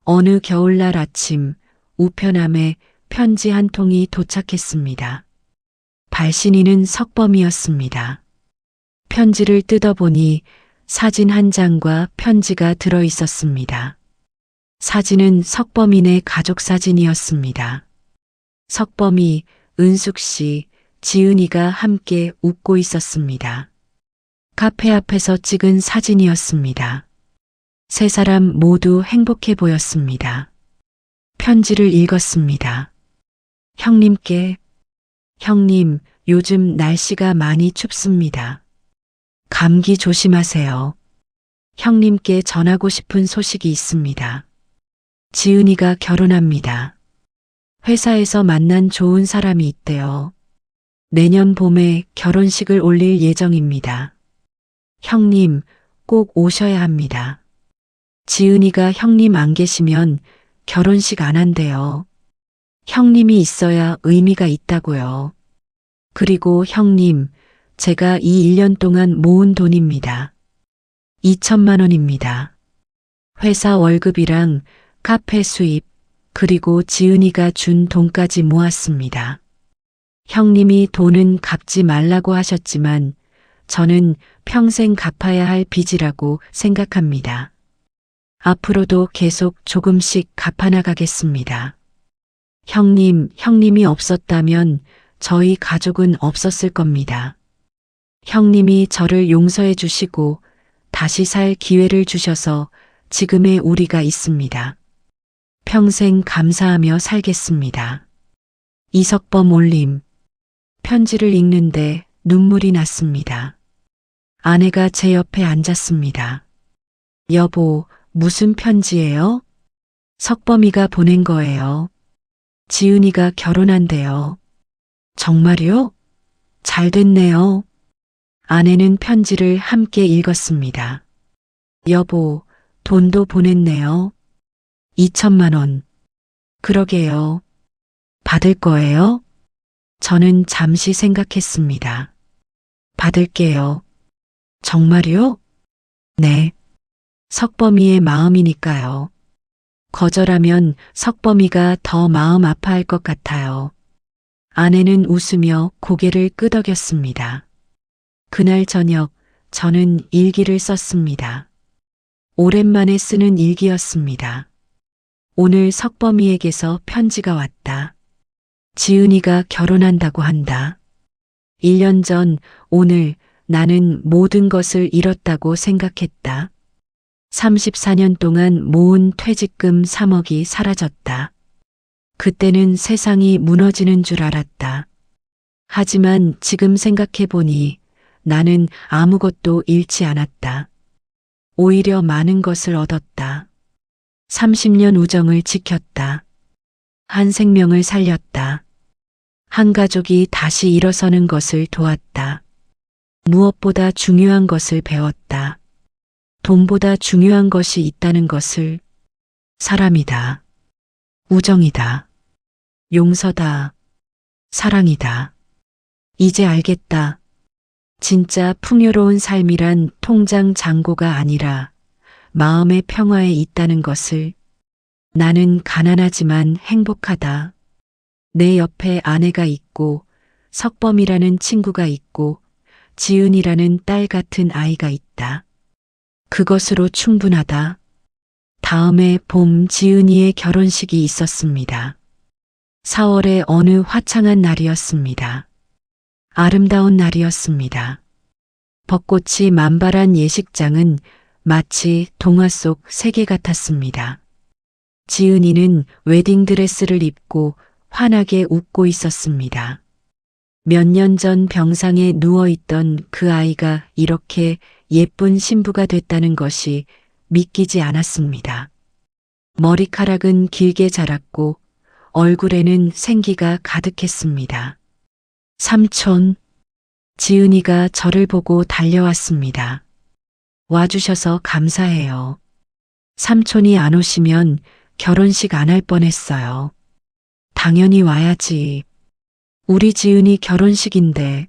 A: 어느 겨울날 아침 우편함에 편지 한 통이 도착했습니다. 발신인은 석범이었습니다. 편지를 뜯어보니 사진 한 장과 편지가 들어 있었습니다. 사진은 석범인의 가족 사진이었습니다. 석범이, 은숙 씨, 지은이가 함께 웃고 있었습니다. 카페 앞에서 찍은 사진이었습니다. 세 사람 모두 행복해 보였습니다. 편지를 읽었습니다. 형님께, 형님, 요즘 날씨가 많이 춥습니다. 감기 조심하세요. 형님께 전하고 싶은 소식이 있습니다. 지은이가 결혼합니다. 회사에서 만난 좋은 사람이 있대요. 내년 봄에 결혼식을 올릴 예정입니다. 형님, 꼭 오셔야 합니다. 지은이가 형님 안 계시면 결혼식 안 한대요. 형님이 있어야 의미가 있다고요. 그리고 형님, 제가 이 1년 동안 모은 돈입니다. 2천만 원입니다. 회사 월급이랑 카페 수입, 그리고 지은이가 준 돈까지 모았습니다. 형님이 돈은 갚지 말라고 하셨지만 저는 평생 갚아야 할 빚이라고 생각합니다. 앞으로도 계속 조금씩 갚아나가겠습니다. 형님이 없었다면 저희 가족은 없었을 겁니다. 형님이 저를 용서해 주시고 다시 살 기회를 주셔서 지금의 우리가 있습니다. 평생 감사하며 살겠습니다. 이석범 올림. 편지를 읽는데 눈물이 났습니다. 아내가 제 옆에 앉았습니다. 여보, 무슨 편지예요? 석범이가 보낸 거예요. 지은이가 결혼한대요. 정말요? 잘 됐네요. 아내는 편지를 함께 읽었습니다. 여보, 돈도 보냈네요. 2천만 원. 그러게요. 받을 거예요? 저는 잠시 생각했습니다. 받을게요. 정말요? 네. 석범이의 마음이니까요. 거절하면 석범이가 더 마음 아파할 것 같아요. 아내는 웃으며 고개를 끄덕였습니다. 그날 저녁 저는 일기를 썼습니다. 오랜만에 쓰는 일기였습니다. 오늘 석범이에게서 편지가 왔다. 지은이가 결혼한다고 한다. 1년 전 오늘 나는 모든 것을 잃었다고 생각했다. 34년 동안 모은 퇴직금 3억이 사라졌다. 그때는 세상이 무너지는 줄 알았다. 하지만 지금 생각해보니 나는 아무것도 잃지 않았다. 오히려 많은 것을 얻었다. 30년 우정을 지켰다. 한 생명을 살렸다. 한 가족이 다시 일어서는 것을 도왔다. 무엇보다 중요한 것을 배웠다. 돈보다 중요한 것이 있다는 것을. 사람이다. 우정이다. 용서다. 사랑이다. 이제 알겠다. 진짜 풍요로운 삶이란 통장 잔고가 아니라 마음의 평화에 있다는 것을. 나는 가난하지만 행복하다. 내 옆에 아내가 있고 석범이라는 친구가 있고 지은이라는 딸 같은 아이가 있다. 그것으로 충분하다. 다음해 봄 지은이의 결혼식이 있었습니다. 4월의 어느 화창한 날이었습니다. 아름다운 날이었습니다. 벚꽃이 만발한 예식장은 마치 동화 속 세계 같았습니다. 지은이는 웨딩드레스를 입고 환하게 웃고 있었습니다. 몇 년 전 병상에 누워있던 그 아이가 이렇게 예쁜 신부가 됐다는 것이 믿기지 않았습니다. 머리카락은 길게 자랐고 얼굴에는 생기가 가득했습니다. 삼촌, 지은이가 저를 보고 달려왔습니다. 와주셔서 감사해요. 삼촌이 안 오시면 결혼식 안 할 뻔했어요. 당연히 와야지. 우리 지은이 결혼식인데.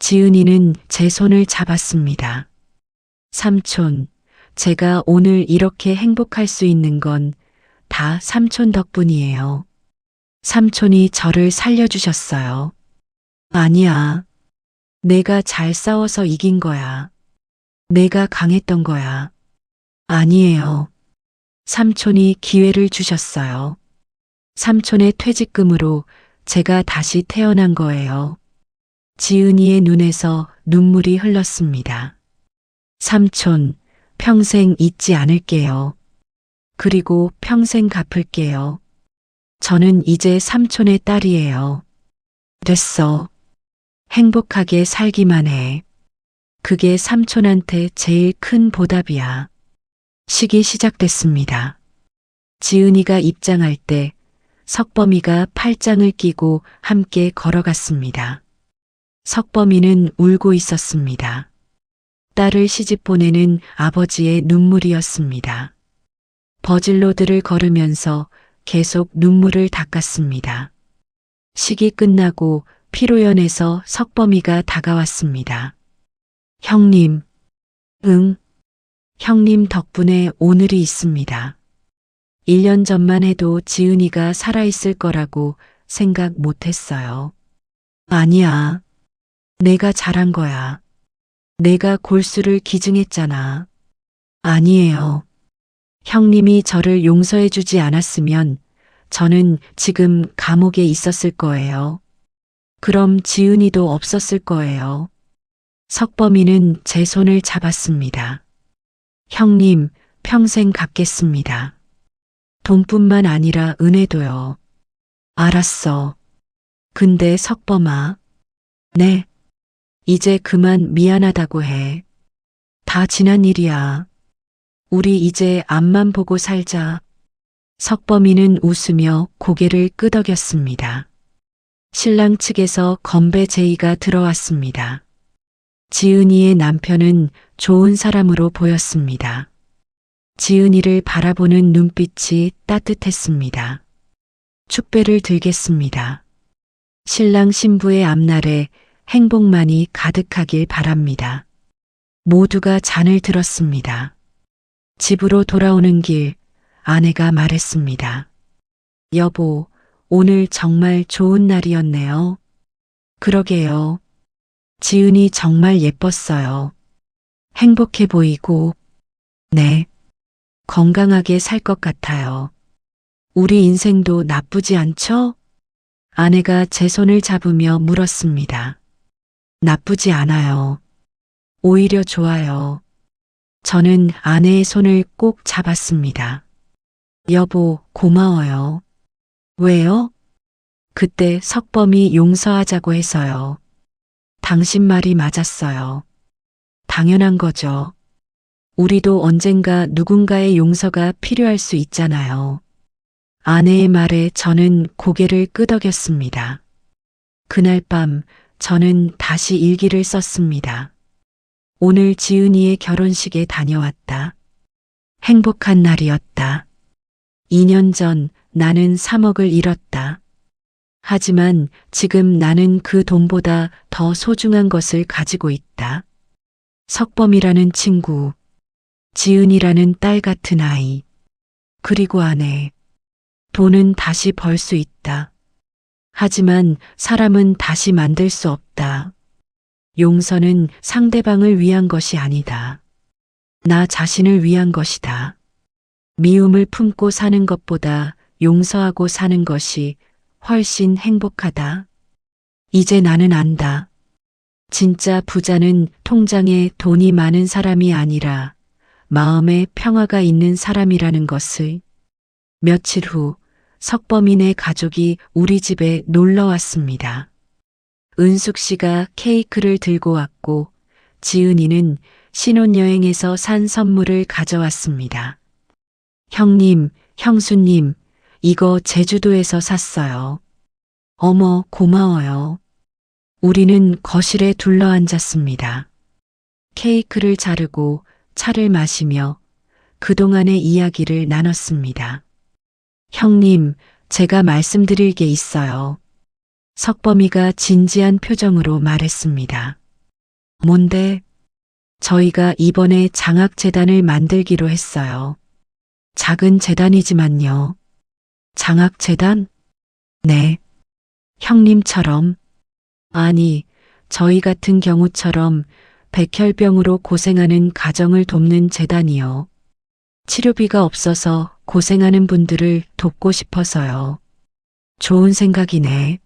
A: 지은이는 제 손을 잡았습니다. 삼촌, 제가 오늘 이렇게 행복할 수 있는 건 다 삼촌 덕분이에요. 삼촌이 저를 살려주셨어요. 아니야. 내가 잘 싸워서 이긴 거야. 내가 강했던 거야. 아니에요. 삼촌이 기회를 주셨어요. 삼촌의 퇴직금으로 제가 다시 태어난 거예요. 지은이의 눈에서 눈물이 흘렀습니다. 삼촌, 평생 잊지 않을게요. 그리고 평생 갚을게요. 저는 이제 삼촌의 딸이에요. 됐어. 행복하게 살기만 해. 그게 삼촌한테 제일 큰 보답이야. 식이 시작됐습니다. 지은이가 입장할 때 석범이가 팔짱을 끼고 함께 걸어갔습니다. 석범이는 울고 있었습니다. 딸을 시집 보내는 아버지의 눈물이었습니다. 버질로드를 걸으면서 계속 눈물을 닦았습니다. 식이 끝나고 피로연에서 석범이가 다가왔습니다. 형님, 응, 형님 덕분에 오늘이 있습니다. 1년 전만 해도 지은이가 살아있을 거라고 생각 못 했어요. 아니야. 내가 잘한 거야. 내가 골수를 기증했잖아. 아니에요. 형님이 저를 용서해주지 않았으면 저는 지금 감옥에 있었을 거예요. 그럼 지은이도 없었을 거예요. 석범이는 제 손을 잡았습니다. 형님, 평생 갚겠습니다. 돈뿐만 아니라 은혜도요. 알았어. 근데 석범아. 네. 이제 그만 미안하다고 해. 다 지난 일이야. 우리 이제 앞만 보고 살자. 석범이는 웃으며 고개를 끄덕였습니다. 신랑 측에서 건배 제의가 들어왔습니다. 지은이의 남편은 좋은 사람으로 보였습니다. 지은이를 바라보는 눈빛이 따뜻했습니다. 축배를 들겠습니다. 신랑 신부의 앞날에 행복만이 가득하길 바랍니다. 모두가 잔을 들었습니다. 집으로 돌아오는 길 아내가 말했습니다. 여보, 오늘 정말 좋은 날이었네요. 그러게요. 지은이 정말 예뻤어요. 행복해 보이고, 네, 건강하게 살 것 같아요. 우리 인생도 나쁘지 않죠? 아내가 제 손을 잡으며 물었습니다. 나쁘지 않아요. 오히려 좋아요. 저는 아내의 손을 꼭 잡았습니다. 여보, 고마워요. 왜요? 그때 석범이 용서하자고 해서요. 당신 말이 맞았어요. 당연한 거죠. 우리도 언젠가 누군가의 용서가 필요할 수 있잖아요. 아내의 말에 저는 고개를 끄덕였습니다. 그날 밤 저는 다시 일기를 썼습니다. 오늘 지은이의 결혼식에 다녀왔다. 행복한 날이었다. 2년 전 나는 3억을 잃었다. 하지만 지금 나는 그 돈보다 더 소중한 것을 가지고 있다. 석범이라는 친구, 지은이라는 딸 같은 아이, 그리고 아내. 돈은 다시 벌 수 있다. 하지만 사람은 다시 만들 수 없다. 용서는 상대방을 위한 것이 아니다. 나 자신을 위한 것이다. 미움을 품고 사는 것보다 용서하고 사는 것이 훨씬 행복하다. 이제 나는 안다. 진짜 부자는 통장에 돈이 많은 사람이 아니라 마음에 평화가 있는 사람이라는 것을. 며칠 후 석범이네 가족이 우리 집에 놀러 왔습니다. 은숙 씨가 케이크를 들고 왔고 지은이는 신혼여행에서 산 선물을 가져왔습니다. 형님, 형수님, 이거 제주도에서 샀어요. 어머, 고마워요. 우리는 거실에 둘러앉았습니다. 케이크를 자르고 차를 마시며 그동안의 이야기를 나눴습니다. 형님, 제가 말씀드릴 게 있어요. 석범이가 진지한 표정으로 말했습니다. 뭔데? 저희가 이번에 장학재단을 만들기로 했어요. 작은 재단이지만요. 장학재단? 네. 형님처럼. 아니, 저희 같은 경우처럼 백혈병으로 고생하는 가정을 돕는 재단이요. 치료비가 없어서 고생하는 분들을 돕고 싶어서요. 좋은 생각이네.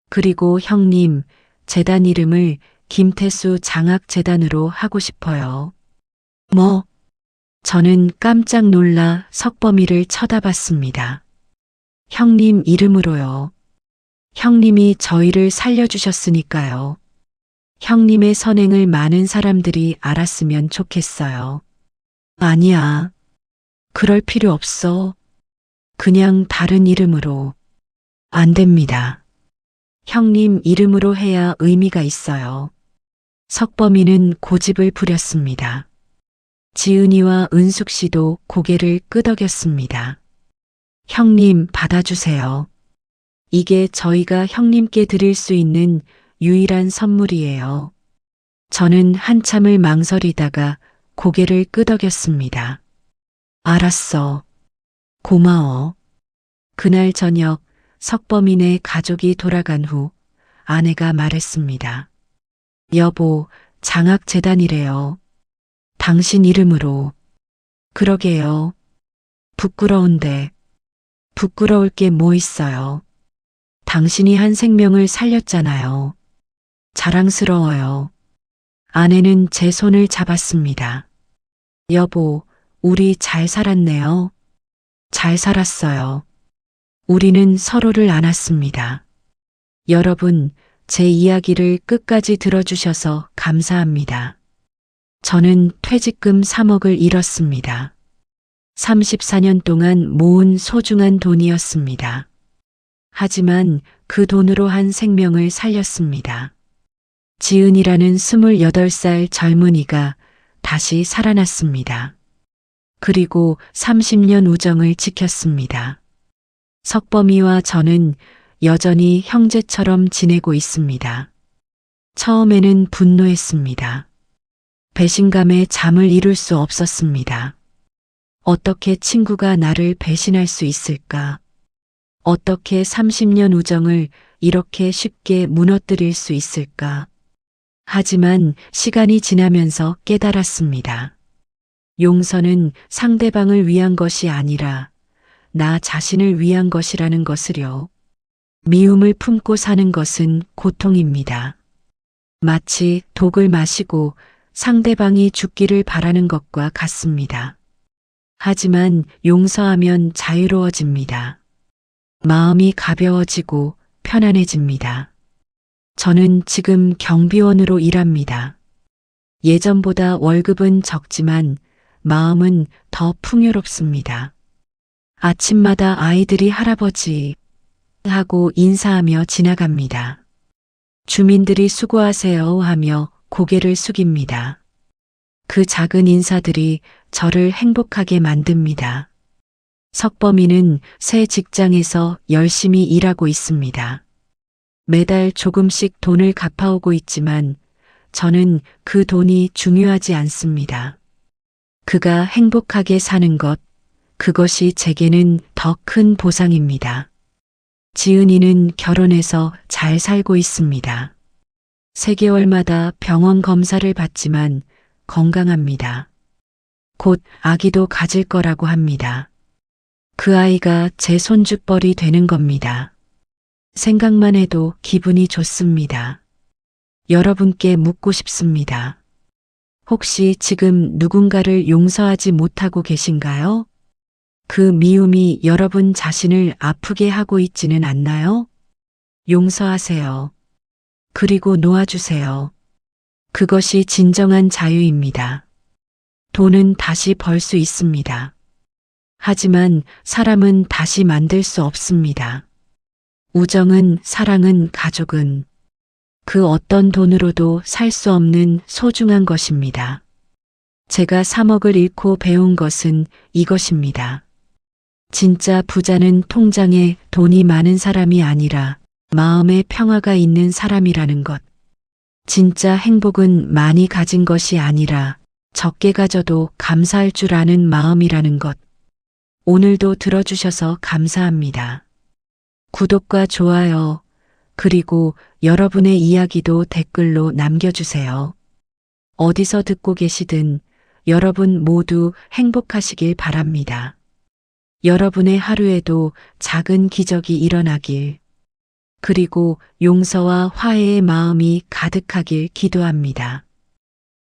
A: 그리고 형님, 재단 이름을 김태수 장학재단으로 하고 싶어요. 뭐? 저는 깜짝 놀라 석범이를 쳐다봤습니다. 형님 이름으로요. 형님이 저희를 살려주셨으니까요. 형님의 선행을 많은 사람들이 알았으면 좋겠어요. 아니야. 그럴 필요 없어. 그냥 다른 이름으로. 안 됩니다. 형님 이름으로 해야 의미가 있어요. 석범이는 고집을 부렸습니다. 지은이와 은숙 씨도 고개를 끄덕였습니다. 형님 받아주세요. 이게 저희가 형님께 드릴 수 있는 유일한 선물이에요. 저는 한참을 망설이다가 고개를 끄덕였습니다. 알았어. 고마워. 그날 저녁 석범이네 가족이 돌아간 후 아내가 말했습니다. 여보, 장학재단이래요. 당신 이름으로. 그러게요. 부끄러운데. 부끄러울 게 뭐 있어요. 당신이 한 생명을 살렸잖아요. 자랑스러워요. 아내는 제 손을 잡았습니다. 여보, 우리 잘 살았네요. 잘 살았어요. 우리는 서로를 안았습니다. 여러분, 제 이야기를 끝까지 들어주셔서 감사합니다. 저는 퇴직금 3억을 잃었습니다. 34년 동안 모은 소중한 돈이었습니다. 하지만 그 돈으로 한 생명을 살렸습니다. 지은이라는 28살 젊은이가 다시 살아났습니다. 그리고 30년 우정을 지켰습니다. 석범이와 저는 여전히 형제처럼 지내고 있습니다. 처음에는 분노했습니다. 배신감에 잠을 이룰 수 없었습니다. 어떻게 친구가 나를 배신할 수 있을까? 어떻게 30년 우정을 이렇게 쉽게 무너뜨릴 수 있을까? 하지만 시간이 지나면서 깨달았습니다. 용서는 상대방을 위한 것이 아니라 나 자신을 위한 것이라는 것을요. 미움을 품고 사는 것은 고통입니다. 마치 독을 마시고 상대방이 죽기를 바라는 것과 같습니다. 하지만 용서하면 자유로워집니다. 마음이 가벼워지고 편안해집니다. 저는 지금 경비원으로 일합니다. 예전보다 월급은 적지만 마음은 더 풍요롭습니다. 아침마다 아이들이 할아버지 하고 인사하며 지나갑니다. 주민들이 수고하세요 하며 고개를 숙입니다. 그 작은 인사들이 저를 행복하게 만듭니다. 석범이는 새 직장에서 열심히 일하고 있습니다. 매달 조금씩 돈을 갚아오고 있지만 저는 그 돈이 중요하지 않습니다. 그가 행복하게 사는 것, 그것이 제게는 더 큰 보상입니다. 지은이는 결혼해서 잘 살고 있습니다. 3개월마다 병원 검사를 받지만 건강합니다. 곧 아기도 가질 거라고 합니다. 그 아이가 제 손주뻘이 되는 겁니다. 생각만 해도 기분이 좋습니다. 여러분께 묻고 싶습니다. 혹시 지금 누군가를 용서하지 못하고 계신가요? 그 미움이 여러분 자신을 아프게 하고 있지는 않나요? 용서하세요. 그리고 놓아주세요. 그것이 진정한 자유입니다. 돈은 다시 벌 수 있습니다. 하지만 사람은 다시 만들 수 없습니다. 우정은, 사랑은, 가족은 그 어떤 돈으로도 살 수 없는 소중한 것입니다. 제가 3억을 잃고 배운 것은 이것입니다. 진짜 부자는 통장에 돈이 많은 사람이 아니라 마음에 평화가 있는 사람이라는 것. 진짜 행복은 많이 가진 것이 아니라 적게 가져도 감사할 줄 아는 마음이라는 것. 오늘도 들어주셔서 감사합니다. 구독과 좋아요, 그리고 여러분의 이야기도 댓글로 남겨주세요. 어디서 듣고 계시든 여러분 모두 행복하시길 바랍니다. 여러분의 하루에도 작은 기적이 일어나길, 그리고 용서와 화해의 마음이 가득하길 기도합니다.